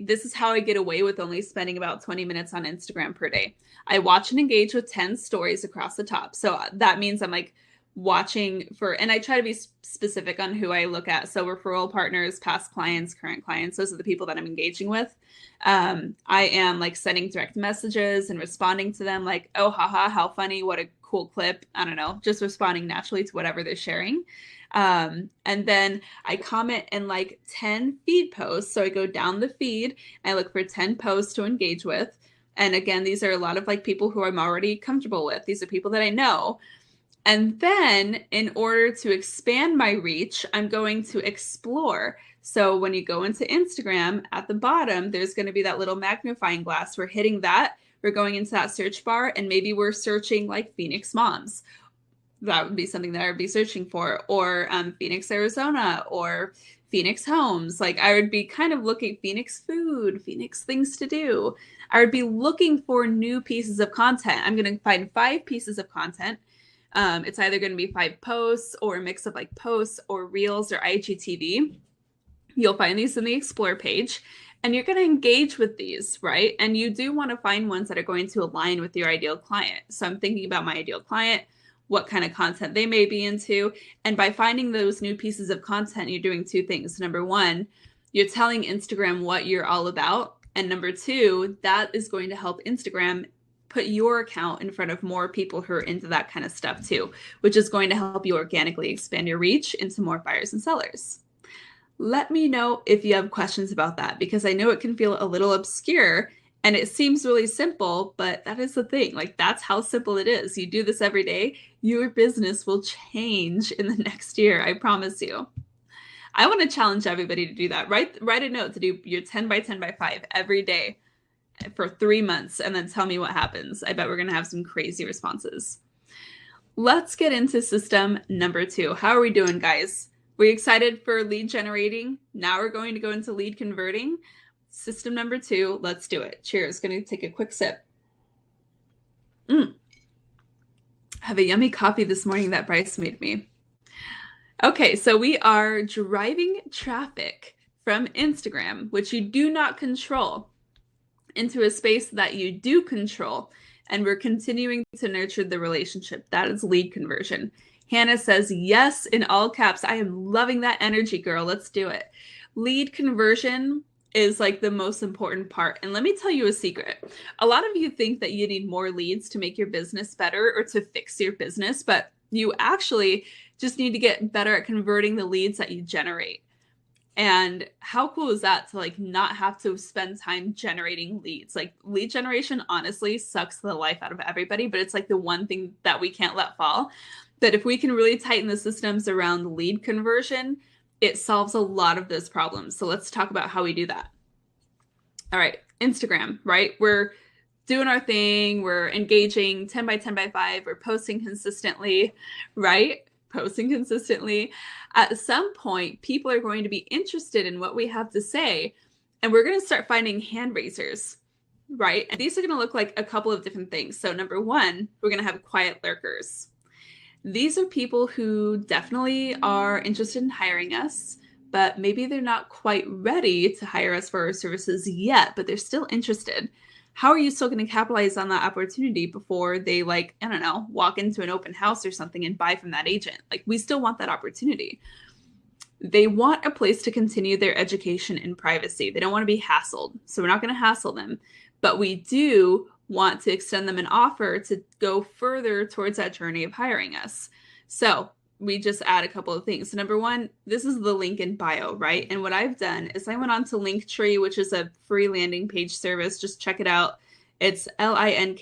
This is how I get away with only spending about 20 minutes on Instagram per day. I watch and engage with 10 stories across the top. So that means I'm like watching for, and I try to be specific on who I look at. So referral partners, past clients, current clients, those are the people that I'm engaging with. I am like sending direct messages and responding to them like, oh, haha, how funny, what a cool clip. I don't know, just responding naturally to whatever they're sharing. And then I comment in like 10 feed posts. So I go down the feed and I look for 10 posts to engage with. And again, these are a lot of like people who I'm already comfortable with. These are people that I know. And then in order to expand my reach, I'm going to explore. So when you go into Instagram, at the bottom, there's going to be that little magnifying glass. We're hitting that. We're going into that search bar, and maybe we're searching like Phoenix moms. That would be something that I would be searching for, or Phoenix, Arizona, or Phoenix homes. Like I would be kind of looking Phoenix food, Phoenix things to do. I would be looking for new pieces of content. I'm going to find 5 pieces of content. It's either going to be 5 posts or a mix of like posts or reels or IGTV. You'll find these in the Explore page, and you're going to engage with these, right? And you do want to find ones that are going to align with your ideal client. So I'm thinking about my ideal client, what kind of content they may be into. And by finding those new pieces of content, you're doing 2 things. Number 1, you're telling Instagram what you're all about. And number 2, that is going to help Instagram put your account in front of more people who are into that kind of stuff too, which is going to help you organically expand your reach into more buyers and sellers. Let me know if you have questions about that, because I know it can feel a little obscure and it seems really simple, but that is the thing. Like, that's how simple it is. You do this every day, your business will change in the next year. I promise you. I want to challenge everybody to do that. Write a note to do your 10 by 10 by 5 every day for 3 months, and then tell me what happens. I bet we're going to have some crazy responses. Let's get into system number 2. How are we doing, guys? We excited for lead generating? Now we're going to go into lead converting. System number 2, let's do it. Cheers. Going to take a quick sip. Have a yummy coffee this morning that Bryce made me. Okay, so we are driving traffic from Instagram, which you do not control, into a space that you do control, and we're continuing to nurture the relationship. That is lead conversion. Hannah says, yes, in all caps. I am loving that energy, girl. Let's do it. Lead conversion is like the most important part. And let me tell you a secret. A lot of you think that you need more leads to make your business better or to fix your business, but you actually just need to get better at converting the leads that you generate. And how cool is that to like not have to spend time generating leads? Like, lead generation honestly sucks the life out of everybody, but it's like the one thing that we can't let fall. That if we can really tighten the systems around lead conversion, it solves a lot of those problems. So let's talk about how we do that. All right, Instagram, right? We're doing our thing. We're engaging 10 by 10 by 5. We're posting consistently, right? Posting consistently. At some point, people are going to be interested in what we have to say, and we're going to start finding hand raisers, right? And these are going to look like a couple of different things. So number 1, we're going to have quiet lurkers. These are people who definitely are interested in hiring us, but maybe they're not quite ready to hire us for our services yet, but they're still interested. How are you still going to capitalize on that opportunity before they, like, I don't know, walk into an open house or something and buy from that agent? Like, we still want that opportunity. They want a place to continue their education in privacy. They don't want to be hassled. So we're not going to hassle them, but we do want to extend them an offer to go further towards that journey of hiring us. So we just add a couple of things. So number one, this is the link in bio, right? And what I've done is I went on to Linktree, which is a free landing page service. Just check it out. It's linktr.ee.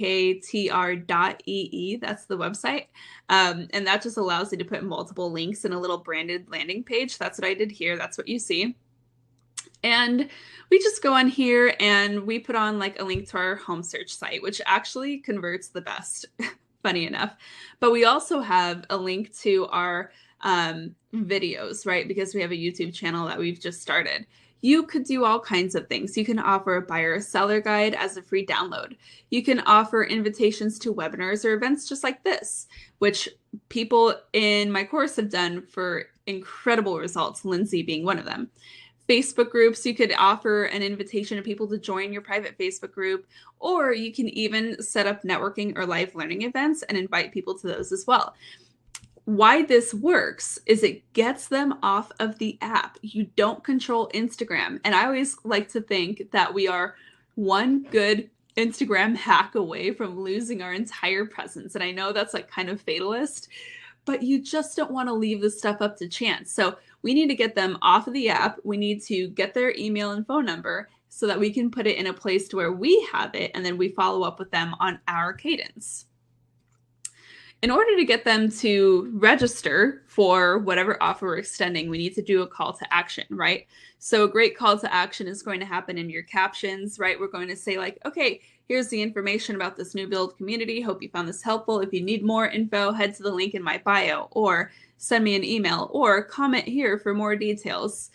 That's the website. And that just allows you to put multiple links in a little branded landing page. That's what I did here. That's what you see. And we just go on here and we put on like a link to our home search site, which actually converts the best, funny enough. But we also have a link to our videos, right? Because we have a YouTube channel that we've just started. You could do all kinds of things. You can offer a buyer or seller guide as a free download. You can offer invitations to webinars or events just like this, which people in my course have done for incredible results, Lindsay being one of them. Facebook groups, you could offer an invitation to people to join your private Facebook group, or you can even set up networking or live learning events and invite people to those as well. Why this works is it gets them off of the app. You don't control Instagram. And I always like to think that we are one good Instagram hack away from losing our entire presence. And I know that's like kind of fatalist, but you just don't want to leave this stuff up to chance. So we need to get them off of the app. We need to get their email and phone number so that we can put it in a place to where we have it, and then we follow up with them on our cadence. In order to get them to register for whatever offer we're extending, we need to do a call to action, right? So a great call to action is going to happen in your captions, right? We're going to say like, okay, here's the information about this new build community. Hope you found this helpful. If you need more info, head to the link in my bio, or send me an email, or comment here for more details,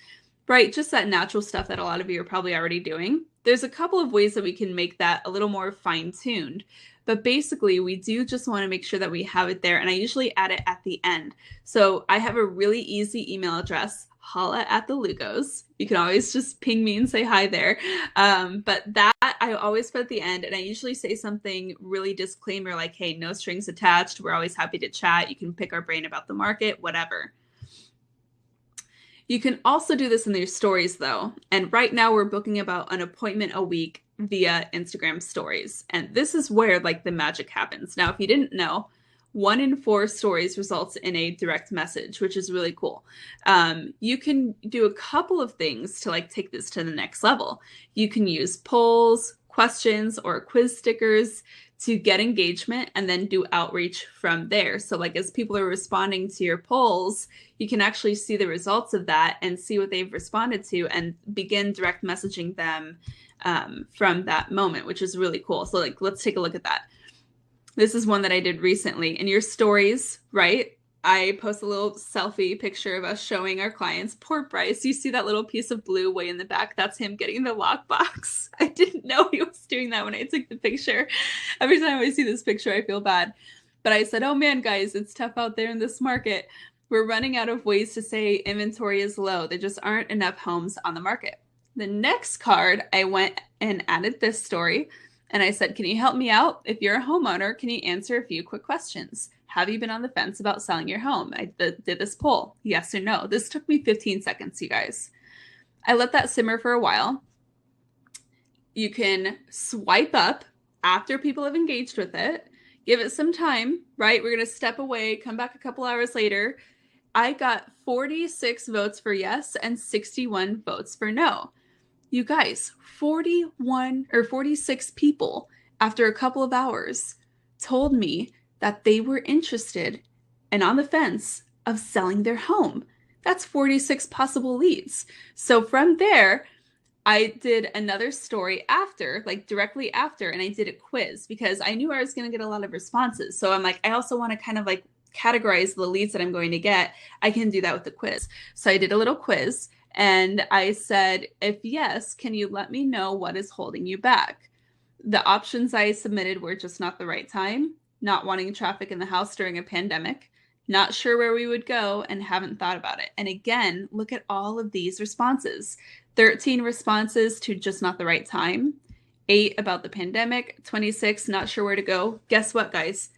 right? Just that natural stuff that a lot of you are probably already doing. There's a couple of ways that we can make that a little more fine-tuned, but basically we do just want to make sure that we have it there, and I usually add it at the end. So I have a really easy email address, holla@the_Lugos. You can always just ping me and say hi there. But that I always put at the end, and I usually say something really disclaimer like, hey, no strings attached. We're always happy to chat. You can pick our brain about the market, whatever. You can also do this in your stories though. And right now we're booking about an appointment a week via Instagram stories. And this is where like the magic happens. Now, if you didn't know, 1 in 4 stories results in a direct message, which is really cool. You can do a couple of things to like take this to the next level. You can use polls, questions, or quiz stickers to get engagement and then do outreach from there. So like as people are responding to your polls, you can actually see the results of that and see what they've responded to and begin direct messaging them from that moment, which is really cool. So like, let's take a look at that. This is one that I did recently. In your stories, right? I post a little selfie picture of us showing our clients. Poor Bryce, you see that little piece of blue way in the back? That's him getting the lockbox. I didn't know he was doing that when I took the picture. Every time I see this picture, I feel bad. But I said, oh man, guys, it's tough out there in this market. We're running out of ways to say inventory is low. There just aren't enough homes on the market. The next card, I went and added this story. And I said, can you help me out? If you're a homeowner, can you answer a few quick questions? Have you been on the fence about selling your home? I did this poll, yes or no. This took me 15 seconds, you guys. I let that simmer for a while. You can swipe up after people have engaged with it. Give it some time, right? We're going to step away, come back a couple hours later. I got 46 votes for yes and 61 votes for no. You guys, 46 people after a couple of hours told me that they were interested and on the fence of selling their home. That's 46 possible leads. So from there, I did another story after, like directly after, and I did a quiz because I knew I was going to get a lot of responses. So I'm like, I also want to kind of like categorize the leads that I'm going to get. I can do that with the quiz. So I did a little quiz. And I said, if yes, can you let me know what is holding you back? The options I submitted were just not the right time, not wanting traffic in the house during a pandemic, not sure where we would go, and haven't thought about it. And again, look at all of these responses. 13 responses to just not the right time, 8 about the pandemic, 26 not sure where to go. Guess what, guys?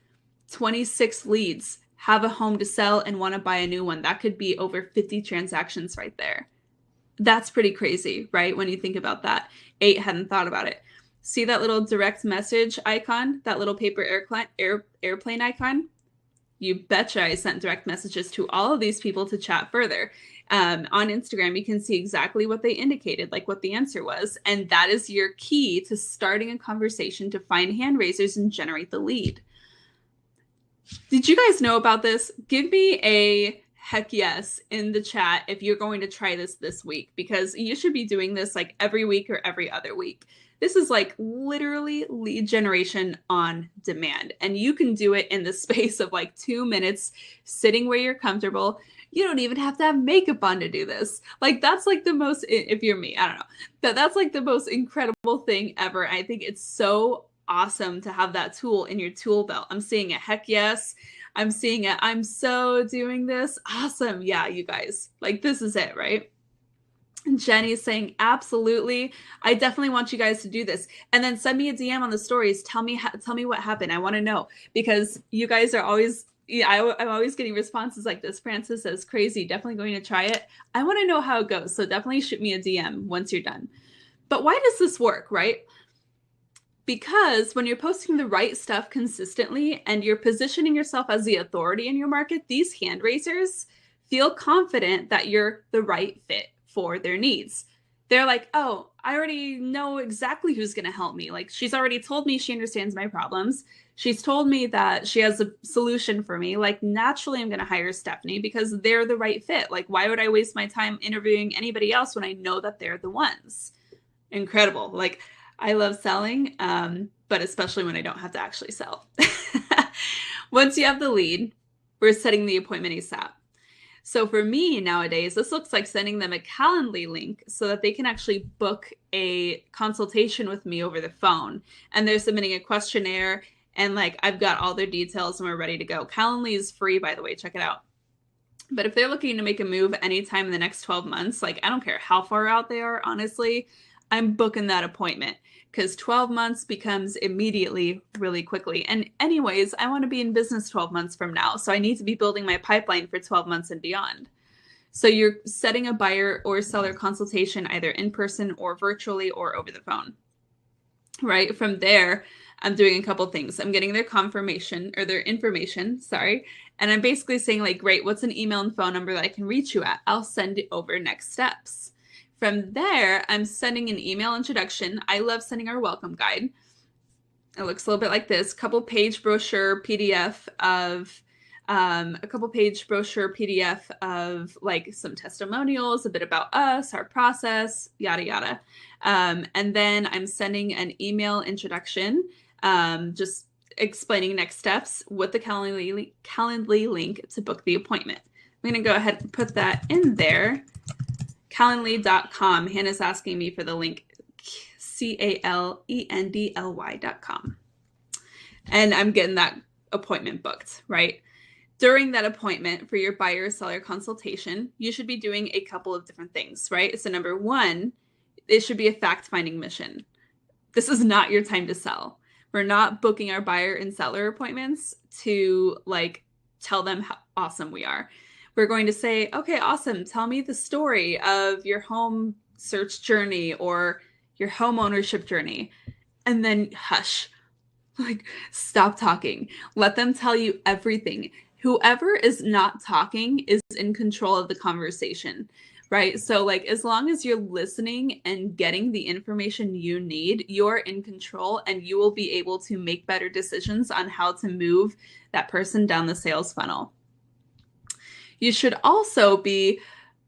26 leads have a home to sell and want to buy a new one. That could be over 50 transactions right there. That's pretty crazy, right? When you think about that. 8 hadn't thought about it. See that little direct message icon, that little paper airplane icon? You betcha I sent direct messages to all of these people to chat further. On Instagram, you can see exactly what they indicated, like what the answer was. And that is your key to starting a conversation to find hand raisers and generate the lead. Did you guys know about this? Give me a heck yes in the chat if you're going to try this week, because you should be doing this like every week or every other week. This is like literally lead generation on demand, and you can do it in the space of like 2 minutes, sitting where you're comfortable. You don't even have to have makeup on to do this. Like, that's like the most, if you're me, I don't know, that's like the most incredible thing ever. I think it's so awesome to have that tool in your tool belt. I'm seeing a heck yes. I'm seeing it. I'm so doing this. Awesome. Yeah, you guys, like, this is it, right? And Jenny's saying, absolutely. I definitely want you guys to do this. And then send me a DM on the stories. Tell me what happened. I want to know, because you guys are always, I'm always getting responses like this. Francis says, crazy. Definitely going to try it. I want to know how it goes. So definitely shoot me a DM once you're done. But why does this work, right? Because when you're posting the right stuff consistently and you're positioning yourself as the authority in your market, these hand raisers feel confident that you're the right fit for their needs. They're like, oh, I already know exactly who's going to help me. Like, she's already told me she understands my problems. She's told me that she has a solution for me. Like, naturally, I'm going to hire Stefanie because they're the right fit. Like, why would I waste my time interviewing anybody else when I know that they're the ones? Incredible. Like, I love selling, but especially when I don't have to actually sell. Once you have the lead, we're setting the appointment ASAP. So for me nowadays, this looks like sending them a Calendly link so that they can actually book a consultation with me over the phone. And they're submitting a questionnaire, and like, I've got all their details and we're ready to go. Calendly is free, by the way, check it out. But if they're looking to make a move anytime in the next 12 months, like, I don't care how far out they are, honestly, I'm booking that appointment, because 12 months becomes immediately really quickly. And anyways, I want to be in business 12 months from now. So I need to be building my pipeline for 12 months and beyond. So you're setting a buyer or seller consultation either in person or virtually or over the phone, right? From there, I'm doing a couple things. I'm getting their confirmation or their information, sorry. And I'm basically saying like, great, what's an email and phone number that I can reach you at? I'll send it over next steps. From there, I'm sending an email introduction. I love sending our welcome guide. It looks a little bit like this, couple page brochure PDF of like some testimonials, a bit about us, our process, yada, yada. And then I'm sending an email introduction, just explaining next steps with the Calendly link to book the appointment. I'm going to go ahead and put that in there. Calendly.com. Hannah's asking me for the link, calendly.com. And I'm getting that appointment booked, right? During that appointment for your buyer seller consultation, you should be doing a couple of different things, right? So number one, it should be a fact-finding mission. This is not your time to sell. We're not booking our buyer and seller appointments to like tell them how awesome we are. We're going to say, okay, awesome. Tell me the story of your home search journey or your home ownership journey. And then hush, like, stop talking. Let them tell you everything. Whoever is not talking is in control of the conversation, right? So like, as long as you're listening and getting the information you need, you're in control and you will be able to make better decisions on how to move that person down the sales funnel. You should also be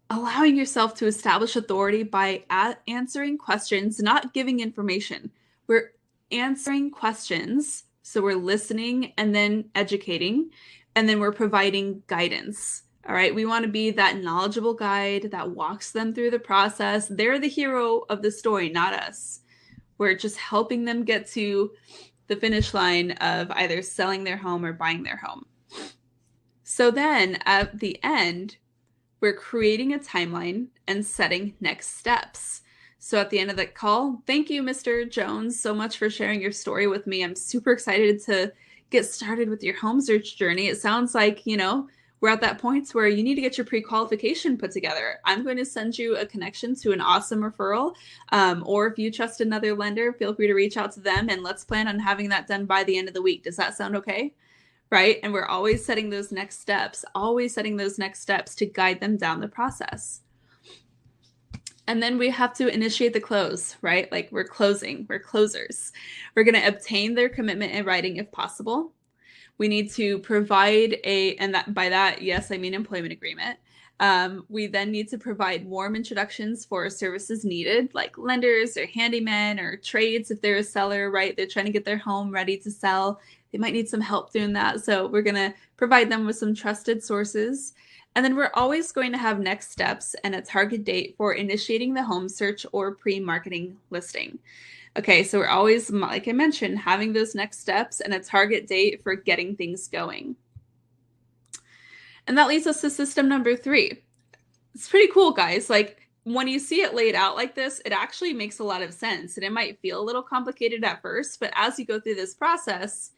allowing yourself to establish authority by answering questions, not giving information. We're answering questions, so we're listening and then educating, and then we're providing guidance. All right, we want to be that knowledgeable guide that walks them through the process. They're the hero of the story, not us. We're just helping them get to the finish line of either selling their home or buying their home. So then at the end, we're creating a timeline and setting next steps. So at the end of that call, thank you, Mr. Jones, so much for sharing your story with me. I'm super excited to get started with your home search journey. It sounds like, you know, we're at that point where you need to get your pre-qualification put together. I'm going to send you a connection to an awesome referral. Or if you trust another lender, feel free to reach out to them and let's plan on having that done by the end of the week. Does that sound okay? right? And we're always setting those next steps, to guide them down the process. And then we have to initiate the close, right? Like we're closing, we're closers. We're going to obtain their commitment in writing if possible. We need to provide by that, yes, I mean employment agreement. We then need to provide warm introductions for services needed, like lenders or handymen or trades if they're a seller, right? They're trying to get their home ready to sell. They might need some help doing that. So we're going to provide them with some trusted sources. And then we're always going to have next steps and a target date for initiating the home search or pre-marketing listing. Okay, so we're always, like I mentioned, having those next steps and a target date for getting things going. And that leads us to system number 3. It's pretty cool, guys. Like when you see it laid out like this, it actually makes a lot of sense. And it might feel a little complicated at first, but as you go through this process,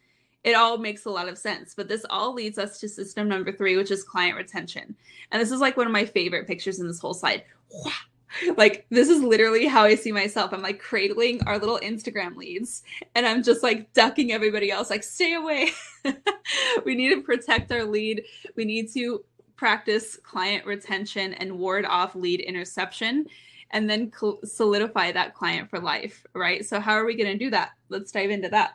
it all makes a lot of sense. But this all leads us to system number 3, which is client retention. And this is like one of my favorite pictures in this whole slide. Like this is literally how I see myself. I'm like cradling our little Instagram leads and I'm just like ducking everybody else, like stay away. We need to protect our lead. We need to practice client retention and ward off lead interception and then solidify that client for life, right? So how are we going to do that? Let's dive into that.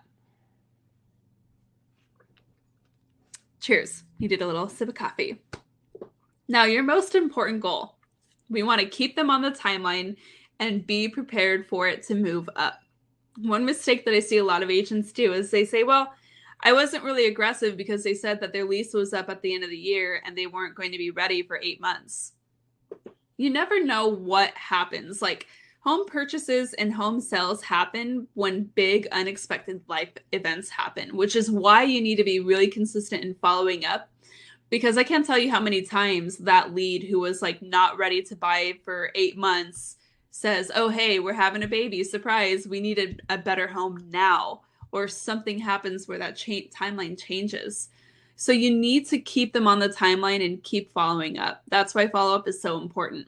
Cheers. You did a little sip of coffee. Now, your most important goal. We want to keep them on the timeline and be prepared for it to move up. One mistake that I see a lot of agents do is they say, well, I wasn't really aggressive because they said that their lease was up at the end of the year and they weren't going to be ready for 8 months. You never know what happens. Like home purchases and home sales happen when big unexpected life events happen, which is why you need to be really consistent in following up. Because I can't tell you how many times that lead who was like not ready to buy for 8 months says, oh, hey, we're having a baby, surprise, we need a better home now. Or something happens where that timeline changes. So you need to keep them on the timeline and keep following up. That's why follow-up is so important.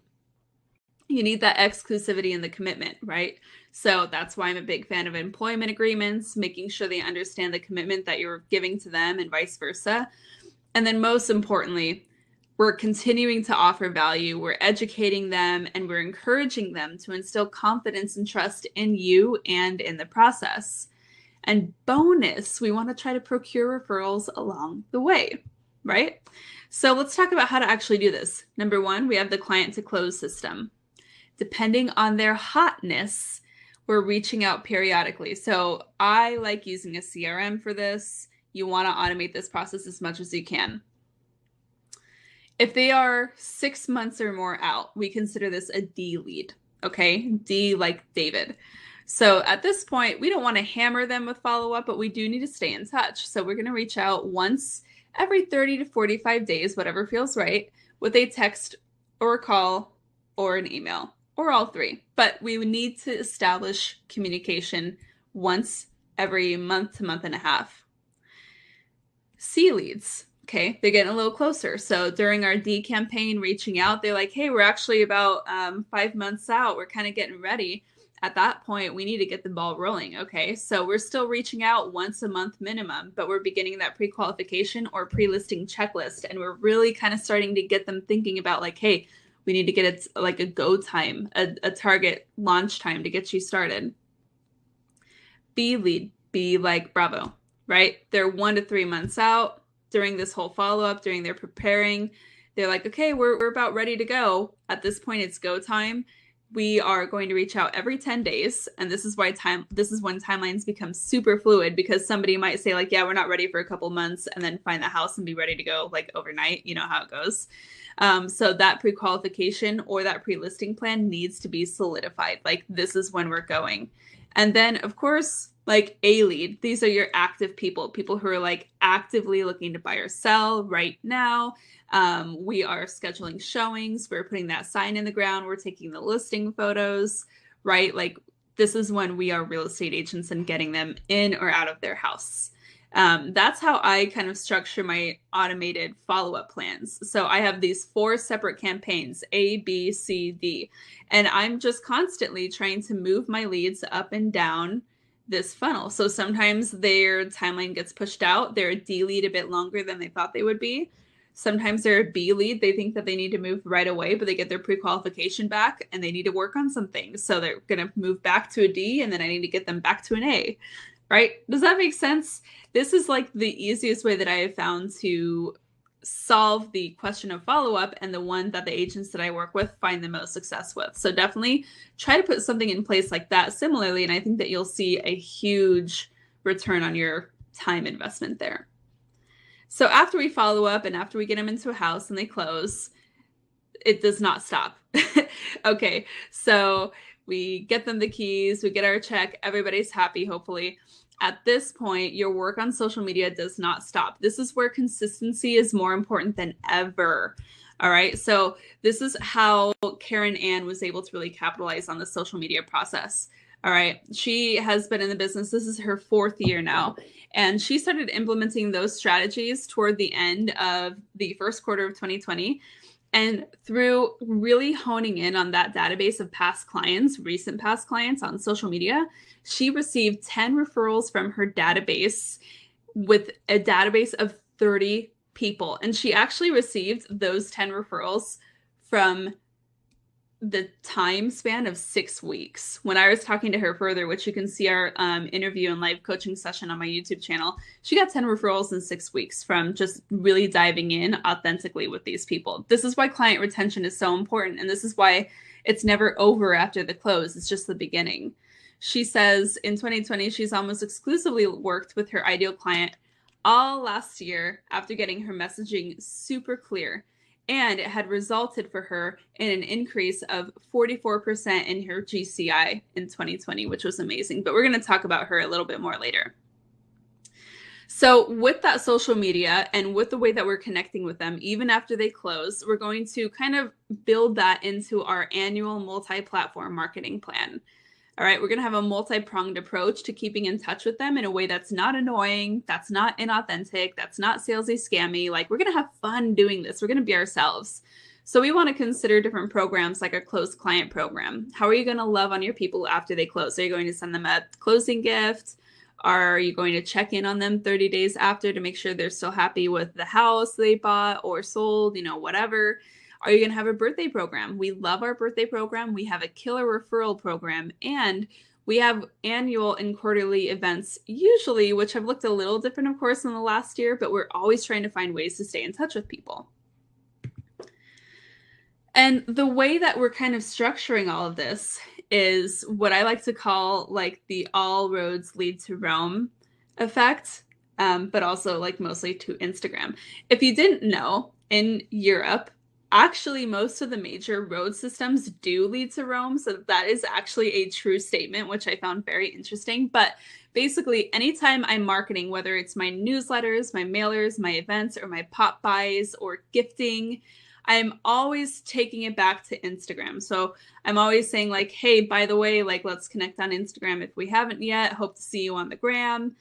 You need that exclusivity and the commitment, right? So that's why I'm a big fan of employment agreements, making sure they understand the commitment that you're giving to them and vice versa. And then most importantly, we're continuing to offer value, we're educating them, and we're encouraging them to instill confidence and trust in you and in the process. And bonus, we want to try to procure referrals along the way, right? So let's talk about how to actually do this. Number 1, we have the client to close system. Depending on their hotness, we're reaching out periodically. So I like using a CRM for this. You want to automate this process as much as you can. If they are 6 months or more out, we consider this a D lead, okay? D like David. So at this point, we don't want to hammer them with follow-up, but we do need to stay in touch. So we're going to reach out once every 30 to 45 days, whatever feels right, with a text or a call or an email or all 3. But we would need to establish communication once every month to month and a half. C leads, okay, they're getting a little closer. So during our D campaign, reaching out, they're like, hey, we're actually about 5 months out. We're kind of getting ready. At that point, we need to get the ball rolling, okay? So we're still reaching out once a month minimum, but we're beginning that pre-qualification or pre-listing checklist, and we're really kind of starting to get them thinking about like, hey, we need to get it like a go time, a target launch time to get you started. B lead, B like Bravo, right? They're 1 to 3 months out during this whole follow-up, during their preparing. They're like, okay, we're about ready to go. At this point, it's go time. We are going to reach out every 10 days. And this is when timelines become super fluid, because somebody might say like, yeah, we're not ready for a couple months, and then find the house and be ready to go like overnight. You know how it goes. So that pre-qualification or that pre-listing plan needs to be solidified. Like this is when we're going. And then of course, like A lead, these are your active people who are like actively looking to buy or sell right now. We are scheduling showings. We're putting that sign in the ground. We're taking the listing photos, right? Like this is when we are real estate agents and getting them in or out of their house. That's how I kind of structure my automated follow-up plans. So I have these 4 separate campaigns, A, B, C, D, and I'm just constantly trying to move my leads up and down this funnel. So sometimes their timeline gets pushed out. They're a D lead a bit longer than they thought they would be. Sometimes they're a B lead. They think that they need to move right away, but they get their pre-qualification back and they need to work on some things. So they're going to move back to a D, and then I need to get them back to an A, right? Does that make sense? This is like the easiest way that I have found to solve the question of follow-up, and the one that the agents that I work with find the most success with. So definitely try to put something in place like that similarly, and I think that you'll see a huge return on your time investment there. So after we follow up and after we get them into a house and they close, it does not stop. Okay, so we get them the keys, we get our check, everybody's happy, hopefully. At this point, your work on social media does not stop. This is where consistency is more important than ever. All right, so this is how Karen Ann was able to really capitalize on the social media process. All right, she has been in the business. This is her 4th year now. And she started implementing those strategies toward the end of the first quarter of 2020. And through really honing in on that database of past clients, recent past clients on social media, she received 10 referrals from her database with a database of 30 people. And she actually received those 10 referrals from the time span of 6 weeks. When I was talking to her further, which you can see our interview and live coaching session on my YouTube channel, she got 10 referrals in 6 weeks from just really diving in authentically with these people. This is why client retention is so important. And this is why it's never over after the close. It's just the beginning. She says in 2020, she's almost exclusively worked with her ideal client all last year after getting her messaging super clear. And it had resulted for her in an increase of 44% in her GCI in 2020, which was amazing. But we're going to talk about her a little bit more later. So with that social media and with the way that we're connecting with them, even after they close, we're going to kind of build that into our annual multi-platform marketing plan. All right, we're going to have a multi-pronged approach to keeping in touch with them in a way that's not annoying, that's not inauthentic, that's not salesy, scammy. Like, we're going to have fun doing this. We're going to be ourselves. So we want to consider different programs like a closed client program. How are you going to love on your people after they close? Are you going to send them a closing gift? Are you going to check in on them 30 days after to make sure they're still happy with the house they bought or sold, whatever? Are you going to have a birthday program? We love our birthday program. We have a killer referral program, and we have annual and quarterly events usually, which have looked a little different, of course, in the last year, but we're always trying to find ways to stay in touch with people. And the way that we're kind of structuring all of this is what I like to call like the all roads lead to Rome effect, but also like mostly to Instagram. If you didn't know, in Europe, actually, most of the major road systems do lead to Rome. So that is actually a true statement, which I found very interesting. But basically, anytime I'm marketing, whether it's my newsletters, my mailers, my events, or my pop buys or gifting, I'm always taking it back to Instagram. So I'm always saying like, hey, by the way, like, let's connect on Instagram if we haven't yet. Hope to see you on the gram.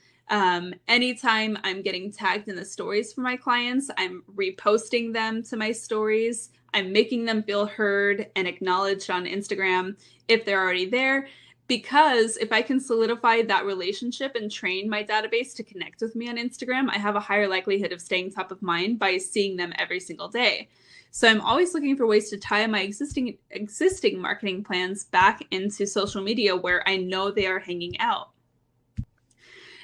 Anytime I'm getting tagged in the stories for my clients, I'm reposting them to my stories. I'm making them feel heard and acknowledged on Instagram if they're already there. Because if I can solidify that relationship and train my database to connect with me on Instagram, I have a higher likelihood of staying top of mind by seeing them every single day. So I'm always looking for ways to tie my existing marketing plans back into social media where I know they are hanging out.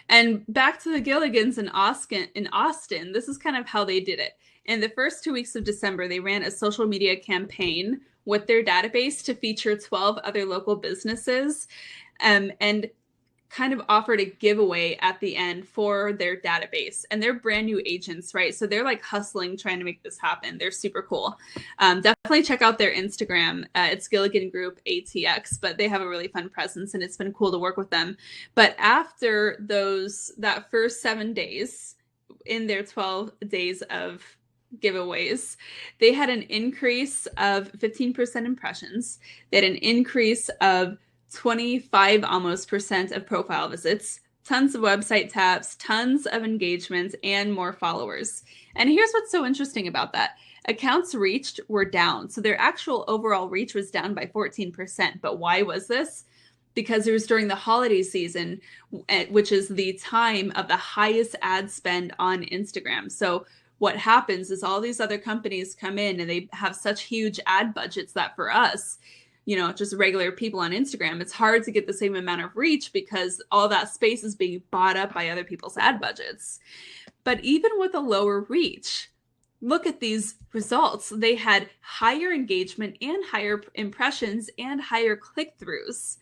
And back to the Gilligans in Austin, this is kind of how they did it. In the first 2 weeks of December, they ran a social media campaign with their database to feature 12 other local businesses and kind of offered a giveaway at the end for their database. And they're brand new agents, right? So they're like hustling, trying to make this happen. They're super cool. Definitely check out their Instagram. It's Gilligan Group ATX, but they have a really fun presence and it's been cool to work with them. But after that first 7 days in their 12 days of giveaways, they had an increase of 15% impressions. They had an increase of 25 almost percent of profile visits, tons of website taps, tons of engagements, and more followers. And here's what's so interesting about that. Accounts reached were down. So their actual overall reach was down by 14%. But why was this? because it was during the holiday season, which is the time of the highest ad spend on Instagram. So what happens is all these other companies come in and they have such huge ad budgets that for us, just regular people on Instagram, it's hard to get the same amount of reach because all that space is being bought up by other people's ad budgets. But even with a lower reach, look at these results. They had higher engagement and higher impressions and higher click-throughs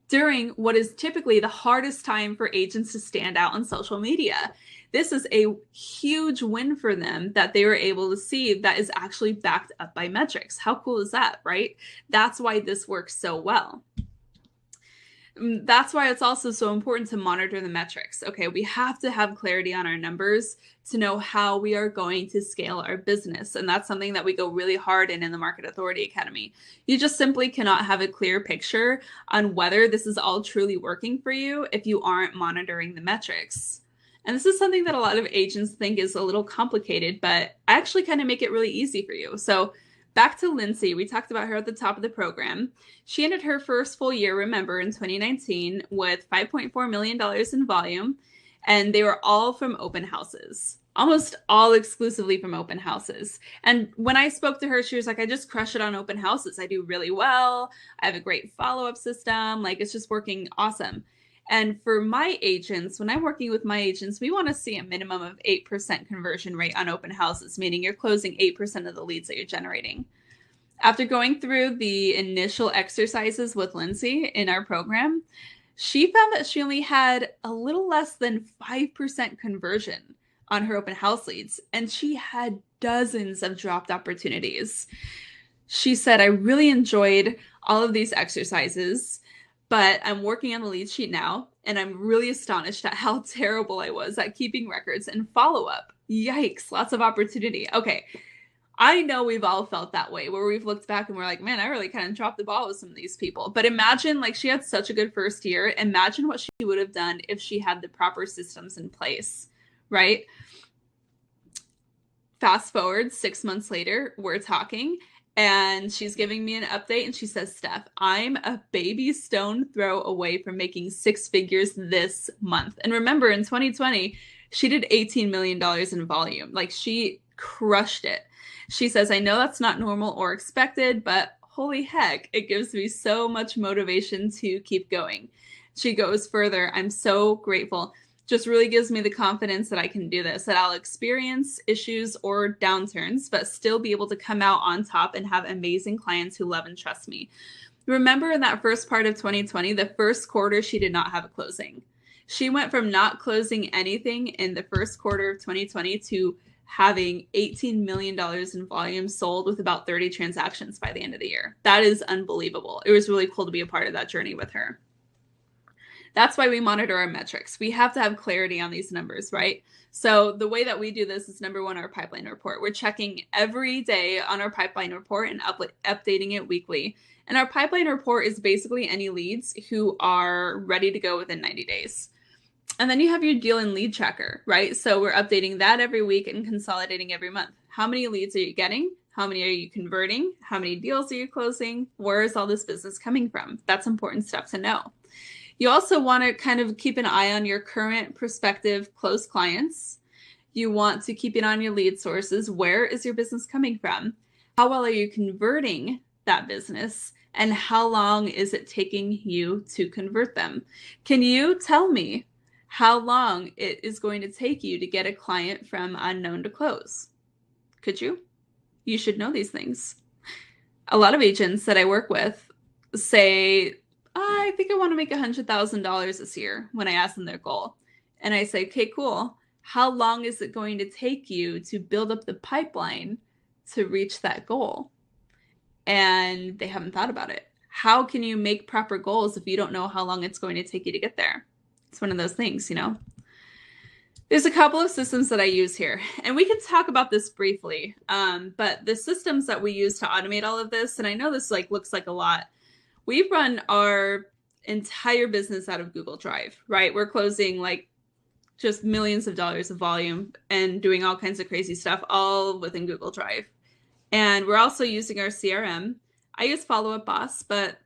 during what is typically the hardest time for agents to stand out on social media. This is a huge win for them that they were able to see that is actually backed up by metrics. How cool is that, right? That's why this works so well. That's why it's also so important to monitor the metrics. Okay, we have to have clarity on our numbers to know how we are going to scale our business. And that's something that we go really hard in the Market Authority Academy. You just simply cannot have a clear picture on whether this is all truly working for you if you aren't monitoring the metrics. And this is something that a lot of agents think is a little complicated, but I actually kind of make it really easy for you. So back to Lindsay, we talked about her at the top of the program. She ended her first full year, remember, in 2019 with $5.4 million in volume, and they were all from open houses, almost all exclusively from open houses. And when I spoke to her, she was like, I just crush it on open houses. I do really well. I have a great follow-up system. Like, it's just working awesome. And for my agents, when I'm working with my agents, we want to see a minimum of 8% conversion rate on open houses, meaning you're closing 8% of the leads that you're generating. After going through the initial exercises with Lindsay in our program, she found that she only had a little less than 5% conversion on her open house leads, and she had dozens of dropped opportunities. She said, I really enjoyed all of these exercises, but I'm working on the lead sheet now, and I'm really astonished at how terrible I was at keeping records and follow-up. Yikes, lots of opportunity. Okay, I know we've all felt that way, where we've looked back and we're like, man, I really kind of dropped the ball with some of these people. But imagine, like, she had such a good first year. Imagine what she would have done if she had the proper systems in place, right? Fast forward 6 months later, we're talking, and she's giving me an update, and she says, Steph, I'm a baby stone throw away from making 6 figures this month. And remember, in 2020, she did $18 million in volume. Like, she crushed it. She says, I know that's not normal or expected, but holy heck, it gives me so much motivation to keep going. She goes further, I'm so grateful. Just really gives me the confidence that I can do this, that I'll experience issues or downturns, but still be able to come out on top and have amazing clients who love and trust me. Remember in that first part of 2020, the first quarter, she did not have a closing. She went from not closing anything in the first quarter of 2020 to having $18 million in volume sold with about 30 transactions by the end of the year. That is unbelievable. It was really cool to be a part of that journey with her. That's why we monitor our metrics. We have to have clarity on these numbers, right? So the way that we do this is, number one, our pipeline report. We're checking every day on our pipeline report and updating it weekly. And our pipeline report is basically any leads who are ready to go within 90 days. And then you have your deal and lead tracker, right? So we're updating that every week and consolidating every month. How many leads are you getting? How many are you converting? How many deals are you closing? Where is all this business coming from? That's important stuff to know. You also want to kind of keep an eye on your current prospective close clients. You want to keep an eye on your lead sources. Where is your business coming from? How well are you converting that business? And how long is it taking you to convert them? Can you tell me how long it is going to take you to get a client from unknown to close? Could you? You should know these things. A lot of agents that I work with say, I think I want to make $100,000 this year when I ask them their goal. And I say, okay, cool. How long is it going to take you to build up the pipeline to reach that goal? And they haven't thought about it. How can you make proper goals if you don't know how long it's going to take you to get there? It's one of those things, you know. There's a couple of systems that I use here, and we can talk about this briefly. But the systems that we use to automate all of this, and I know this looks like a lot, we run our entire business out of Google Drive, right? We're closing just millions of dollars of volume and doing all kinds of crazy stuff all within Google Drive. And we're also using our CRM. I use Follow Up Boss, but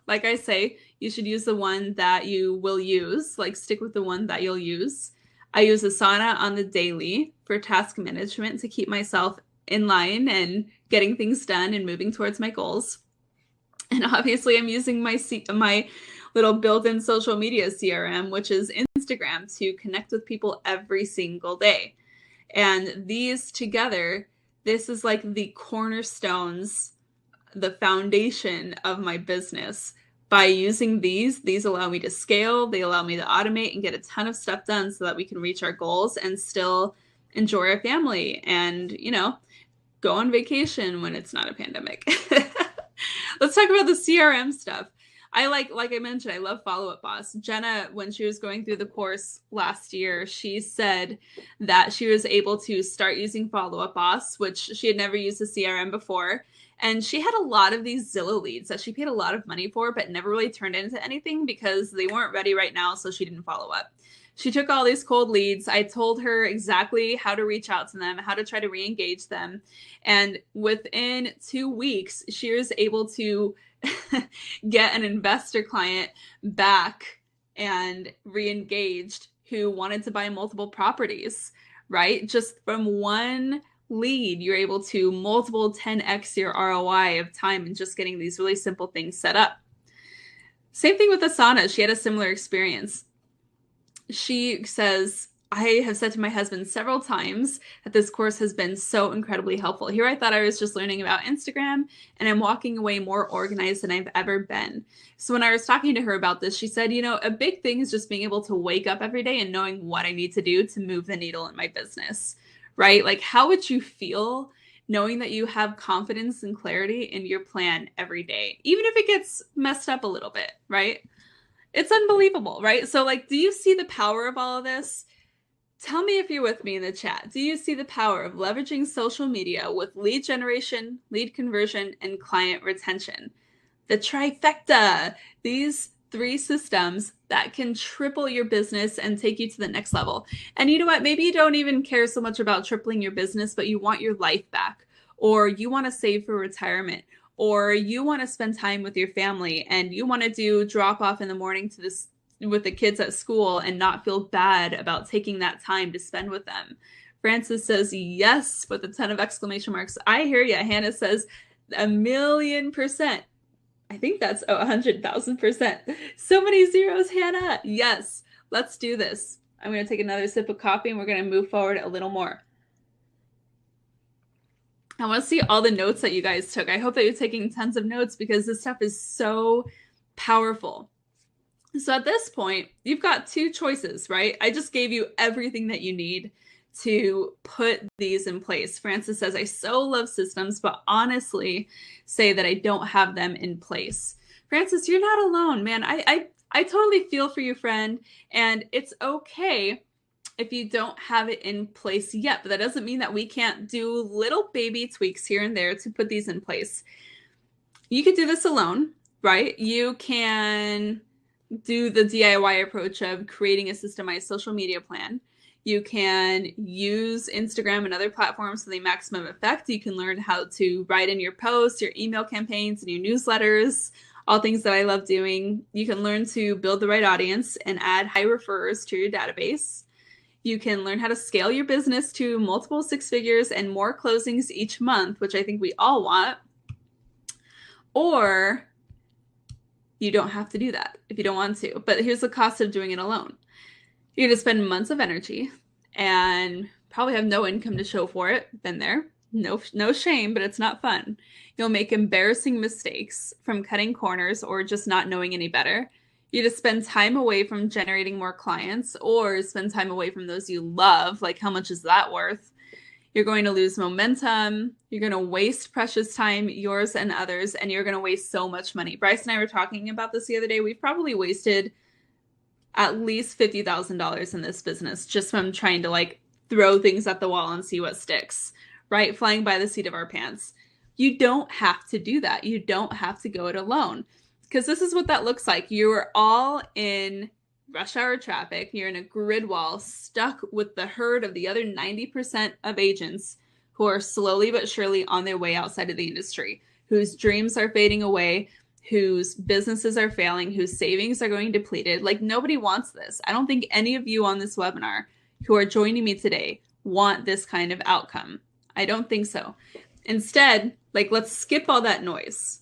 like I say, You should use the one that you will use, like stick with the one that you'll use. I use Asana on the daily for task management to keep myself in line and getting things done and moving towards my goals. And obviously I'm using my little built-in social media CRM, which is Instagram, to connect with people every single day. And these together, this is like the cornerstones, the foundation of my business. By using these allow me to scale, they allow me to automate and get a ton of stuff done so that we can reach our goals and still enjoy our family and, go on vacation when it's not a pandemic. Let's talk about the CRM stuff. I like I mentioned, I love Follow Up Boss. Jenna, when she was going through the course last year, she said that she was able to start using Follow Up Boss, which she had never used a CRM before. And she had a lot of these Zillow leads that she paid a lot of money for, but never really turned into anything because they weren't ready right now, so she didn't follow up. She took all these cold leads. I told her exactly how to reach out to them, how to try to re-engage them. And within 2 weeks, she was able to get an investor client back and re-engaged who wanted to buy multiple properties, right? Just from one lead, you're able to multiple 10x your ROI of time and just getting these really simple things set up. Same thing with Asana. She had a similar experience. She says, I have said to my husband several times that this course has been so incredibly helpful. Here I thought I was just learning about Instagram, and I'm walking away more organized than I've ever been. So when I was talking to her about this, she said, a big thing is just being able to wake up every day and knowing what I need to do to move the needle in my business, right? Like, how would you feel knowing that you have confidence and clarity in your plan every day, even if it gets messed up a little bit, right? It's unbelievable, right? So do you see the power of all of this? Tell me if you're with me in the chat. Do you see the power of leveraging social media with lead generation, lead conversion, and client retention? The trifecta, these 3 systems that can triple your business and take you to the next level. And you know what? Maybe you don't even care so much about tripling your business, but you want your life back, or you want to save for retirement, or you want to spend time with your family and you want to do drop off in the morning to this with the kids at school and not feel bad about taking that time to spend with them. Francis says yes with a ton of exclamation marks. I hear you. Hannah says 1,000,000%. I think that's 100,000%. So many zeros, Hannah. Yes, let's do this. I'm going to take another sip of coffee and we're going to move forward a little more. I want to see all the notes that you guys took. I hope that you're taking tons of notes because this stuff is so powerful. So at this point, you've got 2 choices, right? I just gave you everything that you need to put these in place. Francis says, I so love systems, but honestly say that I don't have them in place. Francis, you're not alone, man. I totally feel for you, friend. And it's okay if you don't have it in place yet, but that doesn't mean that we can't do little baby tweaks here and there to put these in place. You could do this alone, right? You can do the DIY approach of creating a systemized social media plan. You can use Instagram and other platforms for the maximum effect. You can learn how to write in your posts, your email campaigns, and your newsletters, all things that I love doing. You can learn to build the right audience and add high referrers to your database. You can learn how to scale your business to multiple 6 figures and more closings each month, which I think we all want. Or you don't have to do that if you don't want to. But here's the cost of doing it alone. You're going to spend months of energy and probably have no income to show for it. Been there. No shame, but it's not fun. You'll make embarrassing mistakes from cutting corners or just not knowing any better. You just spend time away from generating more clients or spend time away from those you love. Like, how much is that worth? You're going to lose momentum. You're going to waste precious time, yours and others, and you're going to waste so much money. Bryce and I were talking about this the other day. We've probably wasted at least $50,000 in this business just from trying to throw things at the wall and see what sticks, right? Flying by the seat of our pants. You don't have to do that. You don't have to go it alone. Because this is what that looks like. You're all in rush hour traffic. You're in a grid wall, stuck with the herd of the other 90% of agents who are slowly but surely on their way outside of the industry, whose dreams are fading away, whose businesses are failing, whose savings are going depleted. Like, nobody wants this. I don't think any of you on this webinar who are joining me today want this kind of outcome. I don't think so. Instead, like, let's skip all that noise.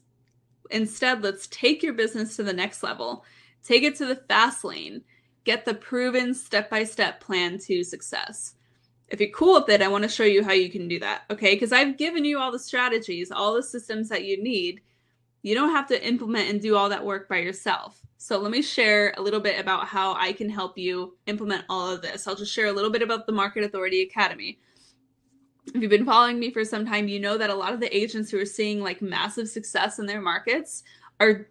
Instead, let's take your business to the next level, take it to the fast lane, get the proven step-by-step plan to success. If you're cool with it, I want to show you how you can do that, okay? Because I've given you all the strategies, all the systems that you need. You don't have to implement and do all that work by yourself. So let me share a little bit about how I can help you implement all of this. I'll just share a little bit about the Market Authority Academy. If you've been following me for some time, you know that a lot of the agents who are seeing like massive success in their markets are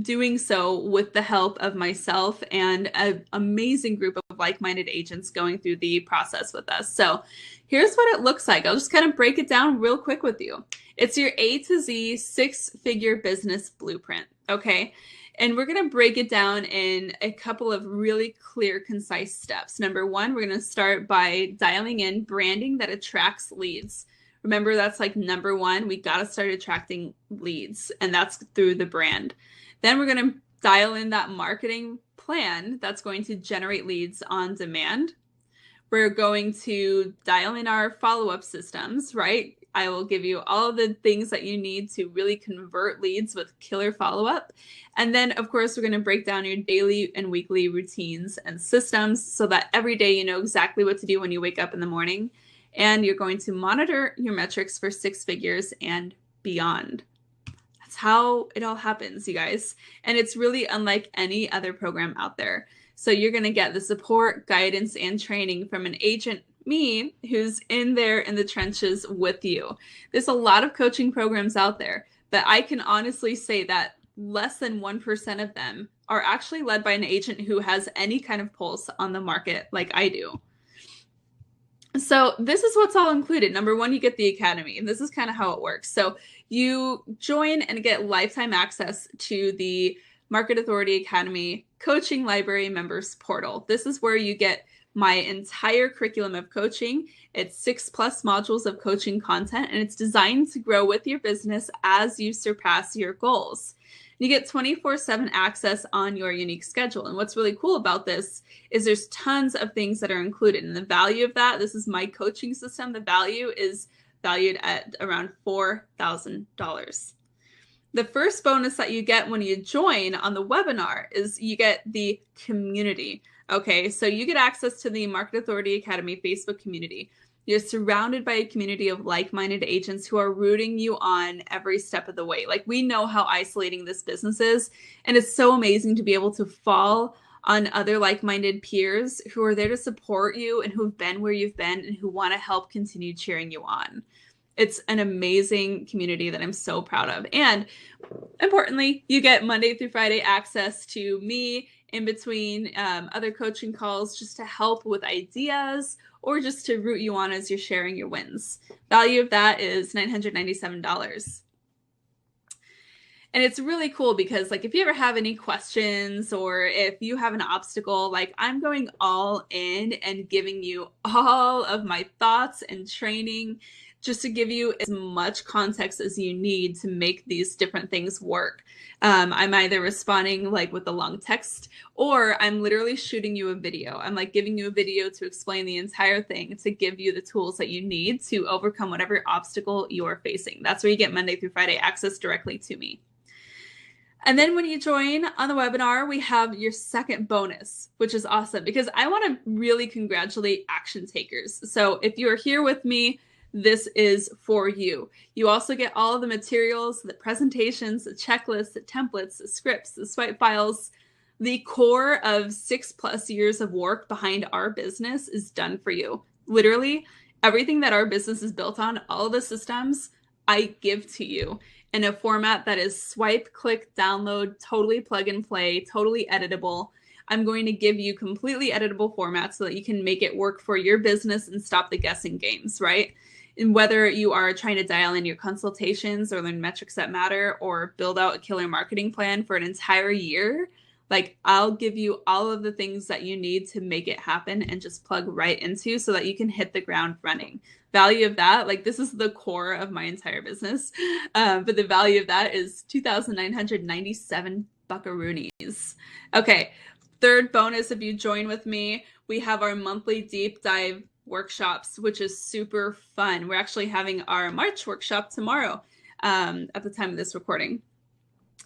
doing so with the help of myself and an amazing group of like-minded agents going through the process with us. So here's what it looks like. I'll just kind of break it down real quick with you. It's your A to Z 6-figure business blueprint, okay? And we're going to break it down in a couple of really clear, concise steps. Number one, we're going to start by dialing in branding that attracts leads. Remember, that's like number one. We got to start attracting leads, and that's through the brand. Then we're going to dial in that marketing plan that's going to generate leads on demand. We're going to dial in our follow-up systems, right? I will give you all of the things that you need to really convert leads with killer follow-up. And then, of course, we're going to break down your daily and weekly routines and systems so that every day you know exactly what to do when you wake up in the morning. And you're going to monitor your metrics for 6 figures and beyond. That's how it all happens, you guys. And it's really unlike any other program out there. So you're going to get the support, guidance, and training from an agent, me, who's in there in the trenches with you. There's a lot of coaching programs out there, but I can honestly say that less than 1% of them are actually led by an agent who has any kind of pulse on the market like I do. So this is what's all included. Number one, you get the academy, and this is kind of how it works. So you join and get lifetime access to the Market Authority Academy Coaching Library Members Portal. This is where you get my entire curriculum of coaching. It's 6+ modules of coaching content, and it's designed to grow with your business as you surpass your goals. You get 24/7 access on your unique schedule. And what's really cool about this is there's tons of things that are included. And the value of that, this is my coaching system, the value is valued at around $4,000. The first bonus that you get when you join on the webinar is you get the community. Okay, so you get access to the Market Authority Academy Facebook community. You're surrounded by a community of like-minded agents who are rooting you on every step of the way. Like, we know how isolating this business is, and it's so amazing to be able to fall on other like-minded peers who are there to support you and who've been where you've been and who want to help continue cheering you on. It's an amazing community that I'm so proud of. And importantly, you get Monday through Friday access to me in between other coaching calls just to help with ideas or just to root you on as you're sharing your wins. Value of that is $997. And it's really cool because, like, if you ever have any questions or if you have an obstacle, like, I'm going all in and giving you all of my thoughts and training just to give you as much context as you need to make these different things work. I'm either responding like with a long text, or I'm literally shooting you a video. I'm like giving you a video to explain the entire thing to give you the tools that you need to overcome whatever obstacle you're facing. That's where you get Monday through Friday access directly to me. And then when you join on the webinar, we have your second bonus, which is awesome because I want to really congratulate action takers. So if you're here with me, this is for you. You also get all of the materials, the presentations, the checklists, the templates, the scripts, the swipe files. The core of 6+ years of work behind our business is done for you. Literally, everything that our business is built on, all of the systems, I give to you in a format that is swipe, click, download, totally plug and play, totally editable. I'm going to give you completely editable formats so that you can make it work for your business and stop the guessing games, right? And whether you are trying to dial in your consultations or learn metrics that matter or build out a killer marketing plan for an entire year, Like, I'll give you all of the things that you need to make it happen and just plug right into so that you can hit the ground running. Value of that, like, this is the core of my entire business. But the value of that is 2,997 buckaroonies. Okay, third bonus, if you join with me, we have our monthly deep dive workshops, which is super fun. We're actually having our March workshop tomorrow at the time of this recording.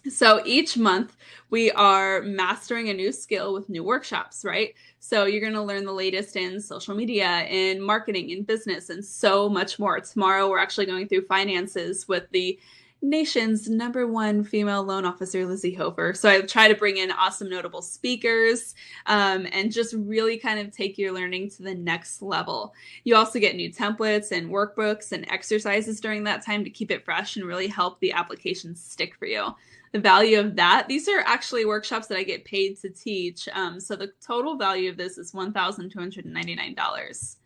So each month we are mastering a new skill with new workshops, right? So you're going to learn the latest in social media, in marketing, in business, and so much more. Tomorrow we're actually going through finances with the nation's #1 female loan officer, Lizzie Hofer. So I try to bring in awesome, notable speakers and just really kind of take your learning to the next level. You also get new templates and workbooks and exercises during that time to keep it fresh and really help the application stick for you. The value of that, these are actually workshops that I get paid to teach. So the total value of this is $1,299.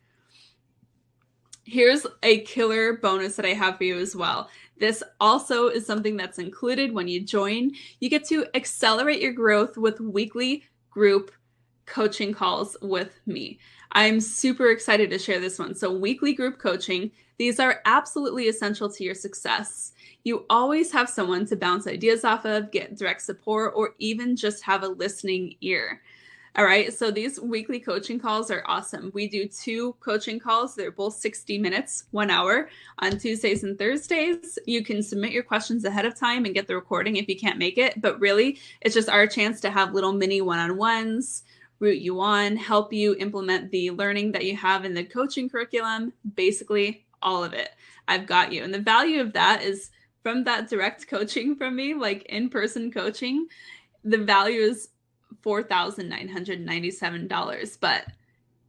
Here's a killer bonus that I have for you as well. This also is something that's included when you join. You get to accelerate your growth with weekly group coaching calls with me. I'm super excited to share this one. So weekly group coaching, these are absolutely essential to your success. You always have someone to bounce ideas off of, get direct support, or even just have a listening ear. All right, so these weekly coaching calls are awesome. We do 2 coaching calls. They're both 60 minutes, 1 hour on Tuesdays and Thursdays. You can submit your questions ahead of time and get the recording if you can't make it. But really, it's just our chance to have little mini one-on-ones, root you on, help you implement the learning that you have in the coaching curriculum, basically all of it. I've got you. And the value of that is from that direct coaching from me, like in-person coaching, the value is $4,997. But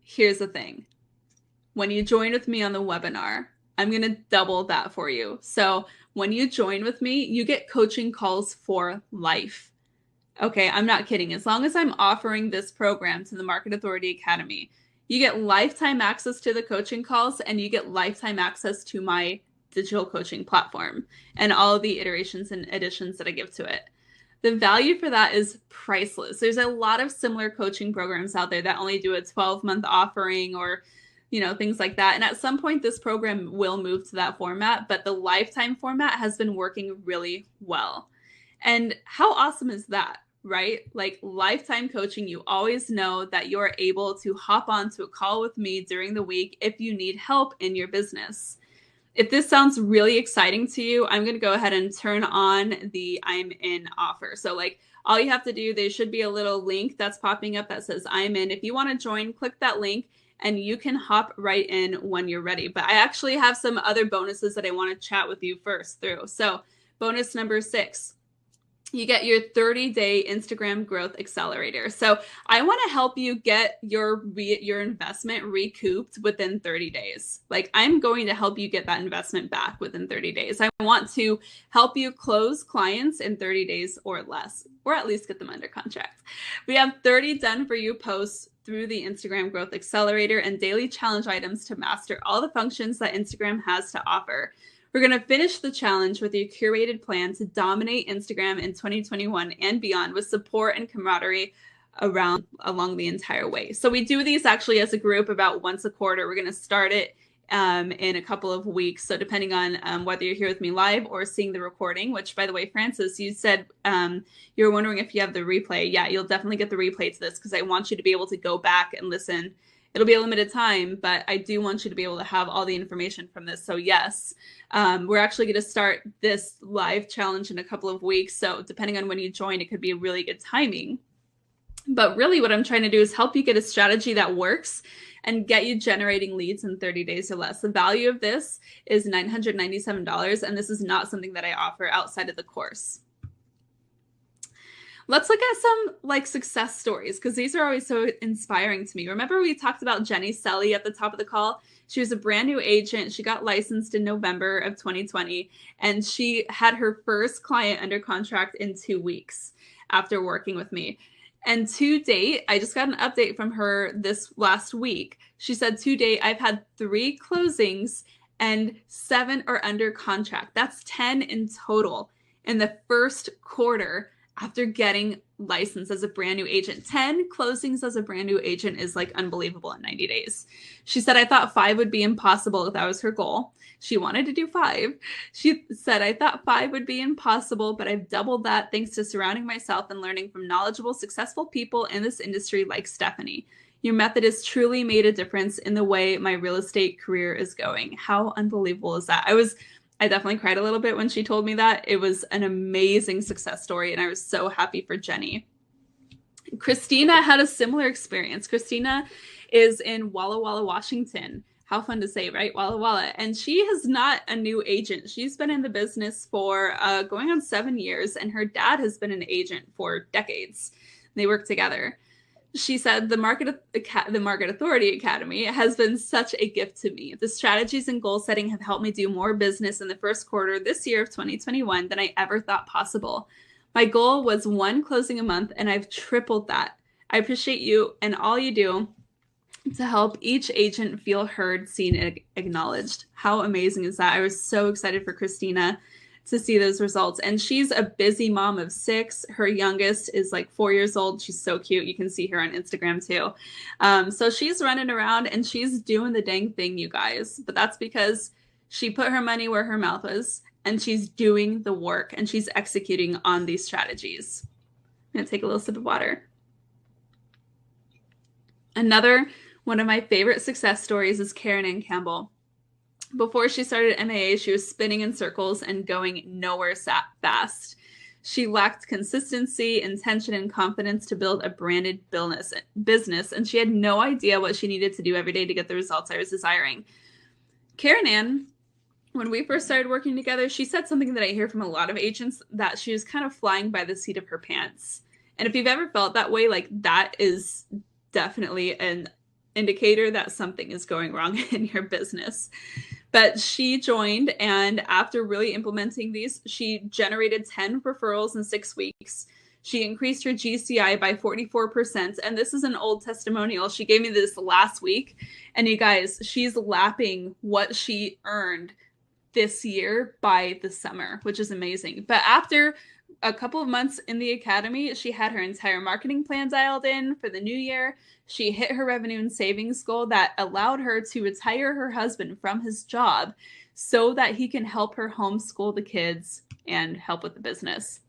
here's the thing. When you join with me on the webinar, I'm going to double that for you. So when you join with me, you get coaching calls for life. Okay, I'm not kidding. As long as I'm offering this program to the Market Authority Academy, you get lifetime access to the coaching calls and you get lifetime access to my digital coaching platform and all of the iterations and additions that I give to it. The value for that is priceless. There's a lot of similar coaching programs out there that only do a 12-month offering or, things like that. And at some point, this program will move to that format, but the lifetime format has been working really well. And how awesome is that, right? Like lifetime coaching, you always know that you're able to hop onto a call with me during the week if you need help in your business. If this sounds really exciting to you, I'm going to go ahead and turn on the I'm in offer. So like all you have to do, there should be a little link that's popping up that says I'm in. If you want to join, click that link and you can hop right in when you're ready. But I actually have some other bonuses that I want to chat with you first through. So bonus number 6. You get your 30-day Instagram growth accelerator. So I want to help you get your investment recouped within 30 days. Like I'm going to help you get that investment back within 30 days. I want to help you close clients in 30 days or less, or at least get them under contract. We have 30 done for you posts through the Instagram growth accelerator and daily challenge items to master all the functions that Instagram has to offer. We're going to finish the challenge with your curated plan to dominate Instagram in 2021 and beyond with support and camaraderie along the entire way. So we do these actually as a group about once a quarter. We're going to start it in a couple of weeks. So depending on whether you're here with me live or seeing the recording, which by the way, Francis, you said you were wondering if you have the replay. Yeah, you'll definitely get the replay to this because I want you to be able to go back and listen. It'll be a limited time, but I do want you to be able to have all the information from this. So yes, we're actually going to start this live challenge in a couple of weeks. So depending on when you join, it could be a really good timing. But really what I'm trying to do is help you get a strategy that works and get you generating leads in 30 days or less. The value of this is $997, and this is not something that I offer outside of the course. Let's look at some success stories because these are always so inspiring to me. Remember we talked about Jenny Selly at the top of the call? She was a brand new agent. She got licensed in November of 2020, and she had her first client under contract in 2 weeks after working with me. And to date, I just got an update from her this last week. She said to date, I've had 3 closings and 7 are under contract. That's 10 in total in the first quarter after getting licensed as a brand new agent. 10 closings as a brand new agent is like unbelievable in 90 days. She said, I thought 5 would be impossible if that was her goal. She wanted to do 5. She said, I thought 5 would be impossible, but I've doubled that thanks to surrounding myself and learning from knowledgeable, successful people in this industry like Stefanie. Your method has truly made a difference in the way my real estate career is going. How unbelievable is that? I definitely cried a little bit when she told me that. It was an amazing success story, and I was so happy for Jenny. Christina had a similar experience. Christina is in Walla Walla, Washington. How fun to say, right? Walla Walla. And she is not a new agent. She's been in the business for going on 7 years, and her dad has been an agent for decades. They work together. She said, the Market Authority Academy has been such a gift to me. The strategies and goal setting have helped me do more business in the first quarter this year of 2021 than I ever thought possible. My goal was 1 closing a month, and I've tripled that. I appreciate you and all you do to help each agent feel heard, seen, and acknowledged. How amazing is that? I was so excited for Christina to see those results. And she's a busy mom of 6. Her youngest is like 4 years old. She's so cute. You can see her on Instagram too. So she's running around and she's doing the dang thing, you guys. But that's because she put her money where her mouth is, and she's doing the work, and she's executing on these strategies. I'm going to take a little sip of water. Another one of my favorite success stories is Karen Ann Campbell. Before she started MAA, she was spinning in circles and going nowhere fast. She lacked consistency, intention, and confidence to build a branded business, and she had no idea what she needed to do every day to get the results I was desiring. Karen Ann, when we first started working together, she said something that I hear from a lot of agents, that she was kind of flying by the seat of her pants. And if you've ever felt that way, like, that is definitely an indicator that something is going wrong in your business. But she joined, and after really implementing these, she generated 10 referrals in 6 weeks. She increased her GCI by 44%. And this is an old testimonial. She gave me this last week. And you guys, she's lapping what she earned this year by the summer, which is amazing. But after a couple of months in the academy, she had her entire marketing plan dialed in for the new year. She hit her revenue and savings goal that allowed her to retire her husband from his job so that he can help her homeschool the kids and help with the business.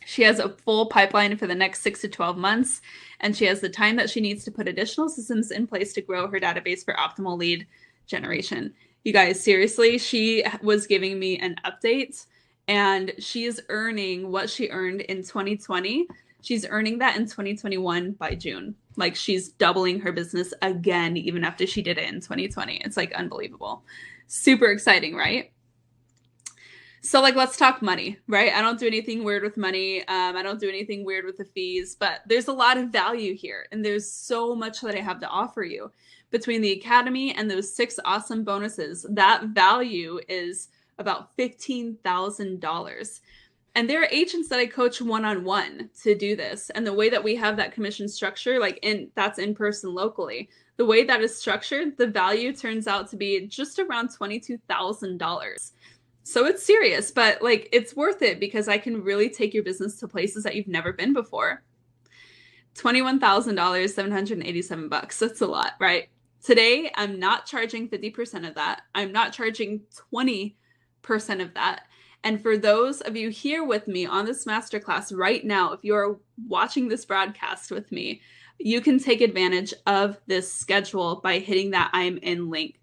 She has a full pipeline for the next 6 to 12 months, and she has the time that she needs to put additional systems in place to grow her database for optimal lead generation. You guys, seriously, she was giving me an update, and she is earning what she earned in 2020. She's earning that in 2021 by June. Like, she's doubling her business again, even after she did it in 2020. It's like unbelievable. Super exciting, right? So, like, let's talk money, right? I don't do anything weird with money. I don't do anything weird with the fees, but there's a lot of value here. And there's so much that I have to offer you. Between the academy and those 6 awesome bonuses, that value is about $15,000. And there are agents that I coach one-on-one to do this. And the way that we have that commission structure, that's in person locally, the way that is structured, the value turns out to be just around $22,000. So it's serious, but like, it's worth it because I can really take your business to places that you've never been before. $21,000, $787. That's a lot, right? Today, I'm not charging 50% of that. I'm not charging 20% of that. And for those of you here with me on this masterclass right now, if you're watching this broadcast with me, you can take advantage of this schedule by hitting that I'm in link.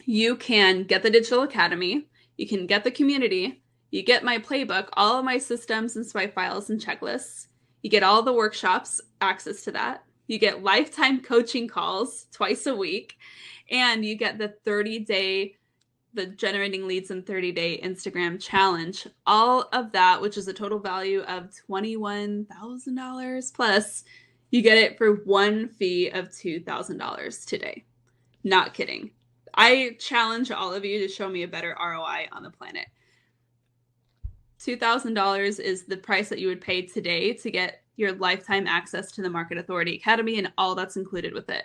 You can get the Digital Academy, you can get the community, you get my playbook, all of my systems and swipe files and checklists, you get all the workshops, access to that, you get lifetime coaching calls twice a week, and you get the Generating Leads in 30-Day Instagram challenge. All of that, which is a total value of $21,000 plus, you get it for one fee of $2,000 today. Not kidding. I challenge all of you to show me a better ROI on the planet. $2,000 is the price that you would pay today to get your lifetime access to the Market Authority Academy and all that's included with it.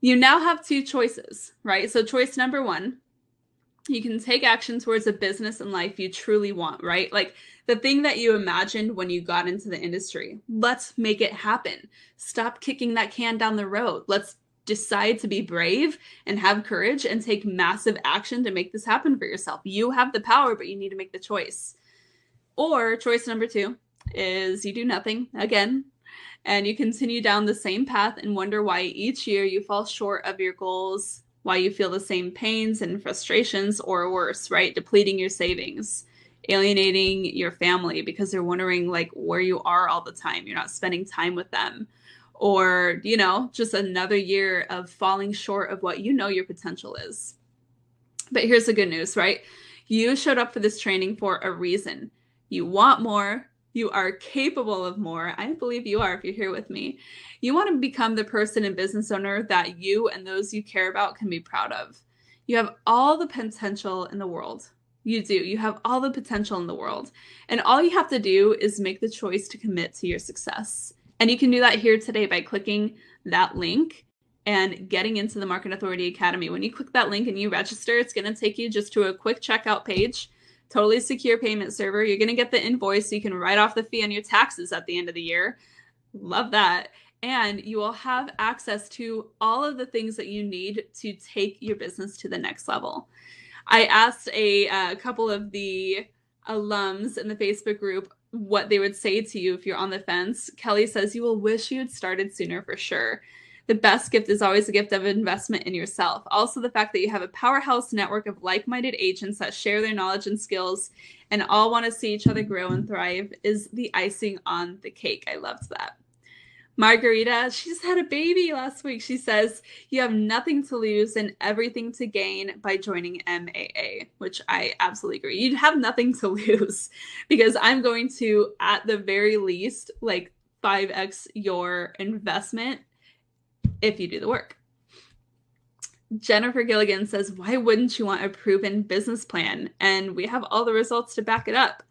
You now have 2 choices, right? So choice number 1, You can take action towards a business and life you truly want, right? Like the thing that you imagined when you got into the industry. Let's make it happen. Stop kicking that can down the road. Let's decide to be brave and have courage and take massive action to make this happen for yourself. You have the power, but you need to make the choice. Or choice number 2 is you do nothing again, and you continue down the same path and wonder why each year you fall short of your goals, why you feel the same pains and frustrations, or worse, right? Depleting your savings, alienating your family because they're wondering like where you are all the time. You're not spending time with them. Or, just another year of falling short of what you know your potential is. But here's the good news, right? You showed up for this training for a reason. You want more. You are capable of more. I believe you are if you're here with me. You want to become the person and business owner that you and those you care about can be proud of. You have all the potential in the world. You do. You have all the potential in the world. And all you have to do is make the choice to commit to your success. And you can do that here today by clicking that link and getting into the Market Authority Academy. When you click that link and you register, it's going to take you just to a quick checkout page. Totally secure payment server. You're going to get the invoice so you can write off the fee on your taxes at the end of the year. Love that. And you will have access to all of the things that you need to take your business to the next level. I asked a couple of the alums in the Facebook group what they would say to you if you're on the fence. Kelly says, you will wish you had started sooner for sure. The best gift is always a gift of investment in yourself. Also, the fact that you have a powerhouse network of like-minded agents that share their knowledge and skills and all want to see each other grow and thrive is the icing on the cake. I loved that. Margarita, she just had a baby last week. She says, you have nothing to lose and everything to gain by joining MAA, which I absolutely agree. You'd have nothing to lose because I'm going to, at the very least, like 5x your investment if you do the work. Jennifer Gilligan says, why wouldn't you want a proven business plan? And we have all the results to back it up.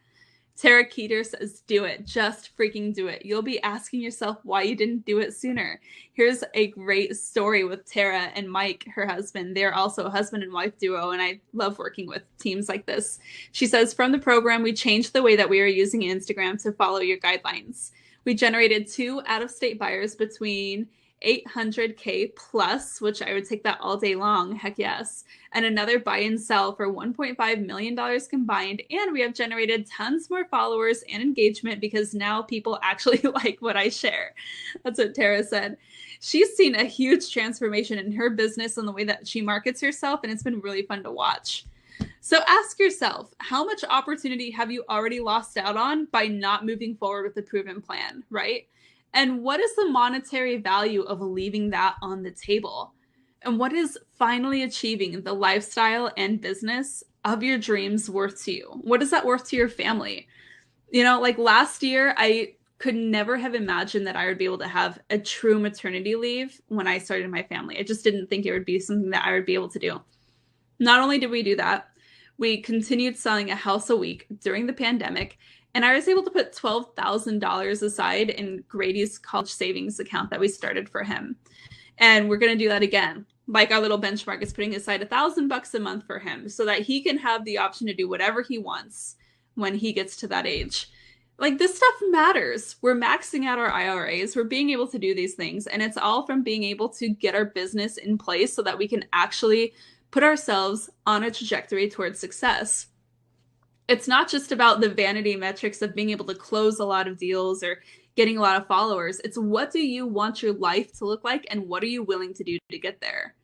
Tara Keeter says, do it. Just freaking do it. You'll be asking yourself why you didn't do it sooner. Here's a great story with Tara and Mike, her husband. They're also a husband and wife duo, and I love working with teams like this. She says, from the program, we changed the way that we are using Instagram to follow your guidelines. We generated 2 out-of-state buyers between 800K plus, which I would take that all day long. Heck yes. And another buy and sell for $1.5 million combined. And we have generated tons more followers and engagement because now people actually like what I share. That's what Tara said. She's seen a huge transformation in her business and the way that she markets herself. And it's been really fun to watch. So ask yourself, how much opportunity have you already lost out on by not moving forward with the proven plan, right? And what is the monetary value of leaving that on the table? And what is finally achieving the lifestyle and business of your dreams worth to you? What is that worth to your family? Like last year, I could never have imagined that I would be able to have a true maternity leave when I started my family. I just didn't think it would be something that I would be able to do. Not only did we do that, we continued selling a house a week during the pandemic. And I was able to put $12,000 aside in Grady's college savings account that we started for him. And we're going to do that again. Like our little benchmark is putting aside $1,000 a month for him so that he can have the option to do whatever he wants when he gets to that age. Like this stuff matters. We're maxing out our IRAs. We're being able to do these things. And it's all from being able to get our business in place so that we can actually put ourselves on a trajectory towards success. It's not just about the vanity metrics of being able to close a lot of deals or getting a lot of followers. It's what do you want your life to look like and what are you willing to do to get there?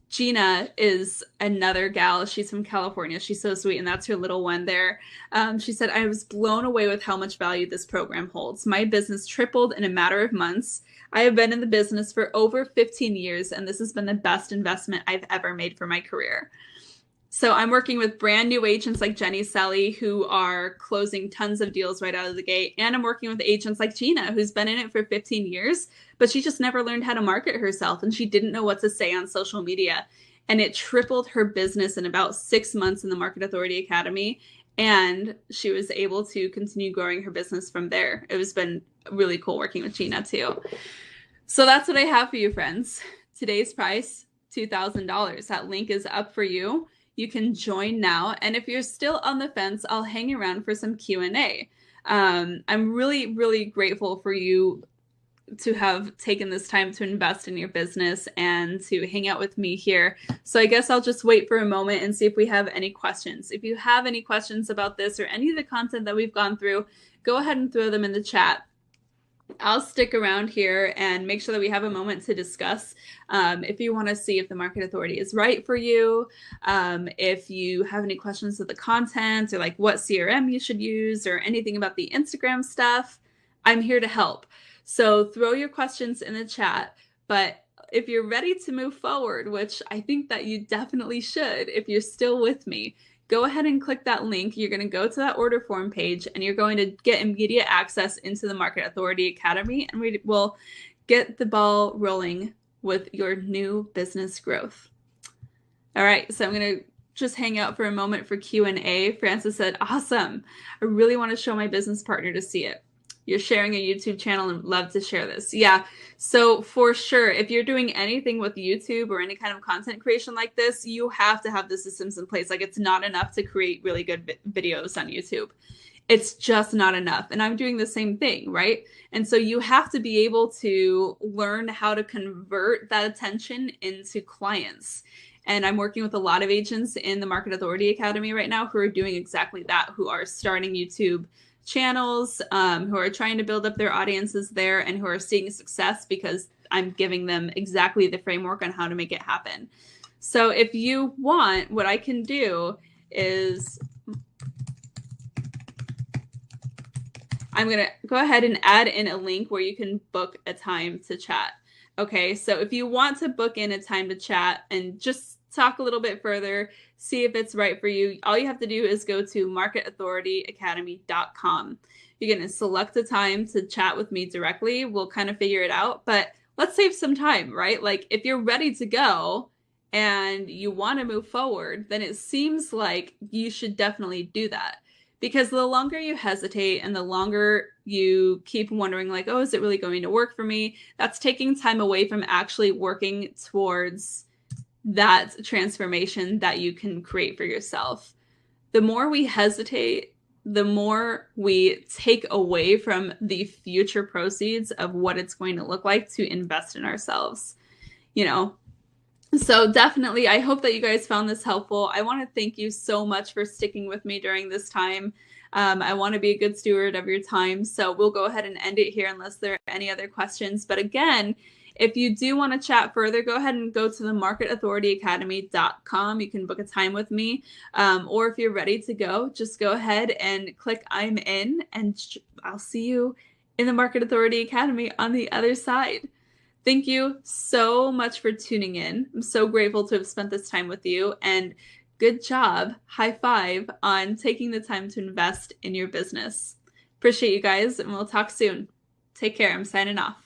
Gina is another gal. She's from California. She's so sweet, and that's her little one there. She said, I was blown away with how much value this program holds. My business tripled in a matter of months. I have been in the business for over 15 years, and this has been the best investment I've ever made for my career. So I'm working with brand new agents like Jenny Selly who are closing tons of deals right out of the gate. And I'm working with agents like Gina, who's been in it for 15 years, but she just never learned how to market herself and she didn't know what to say on social media. And it tripled her business in about 6 months in the Market Authority Academy. And she was able to continue growing her business from there. It has been really cool working with Gina too. So that's what I have for you, friends. Today's price, $2,000. That link is up for you. you can join now. And if you're still on the fence, I'll hang around for some Q&A. I'm really, really grateful for you to have taken this time to invest in your business and to hang out with me here. So I guess I'll just wait for a moment and see if we have any questions. If you have any questions about this or any of the content that we've gone through, go ahead and throw them in the chat. I'll stick around here and make sure that we have a moment to discuss. If you want to see if the Market Authority is right for you, if you have any questions of the content or like what CRM you should use or anything about the Instagram stuff, I'm here to help. So throw your questions in the chat. But if you're ready to move forward, which I think that you definitely should, if you're still with me, go ahead and click that link. You're going to go to that order form page and you're going to get immediate access into the Market Authority Academy, and we will get the ball rolling with your new business growth. All right, so I'm going to just hang out for a moment for Q&A. Francis said, awesome. I really want to show my business partner to see it. You're sharing a YouTube channel and love to share this. Yeah, so for sure, if you're doing anything with YouTube or any kind of content creation like this, you have to have the systems in place. Like, it's not enough to create really good videos on YouTube. It's just not enough. And I'm doing the same thing, right? And so you have to be able to learn how to convert that attention into clients. And I'm working with a lot of agents in the Market Authority Academy right now who are doing exactly that, who are starting YouTube channels, who are trying to build up their audiences there and who are seeing success because I'm giving them exactly the framework on how to make it happen. So if you want, what I can do is I'm going to go ahead and add in a link where you can book a time to chat. Okay, so if you want to book in a time to chat and just talk a little bit further, see if it's right for you, all you have to do is go to marketauthorityacademy.com. You're going to select a time to chat with me directly. We'll kind of figure it out, but let's save some time, right? Like, if you're ready to go and you want to move forward, then it seems like you should definitely do that. Because the longer you hesitate and the longer you keep wondering, like, oh, is it really going to work for me? That's taking time away from actually working towards that transformation that you can create for yourself. The more we hesitate, the more we take away from the future proceeds of what it's going to look like to invest in ourselves, you know? So definitely, I hope that you guys found this helpful. I want to thank you so much for sticking with me during this time. I want to be a good steward of your time. So we'll go ahead and end it here unless there are any other questions. But again, if you do want to chat further, go ahead and go to the marketauthorityacademy.com. You can book a time with me. Or if you're ready to go, just go ahead and click I'm in, and I'll see you in the Market Authority Academy on the other side. Thank you so much for tuning in. I'm so grateful to have spent this time with you, and good job, high five, on taking the time to invest in your business. Appreciate you guys, and we'll talk soon. Take care. I'm signing off.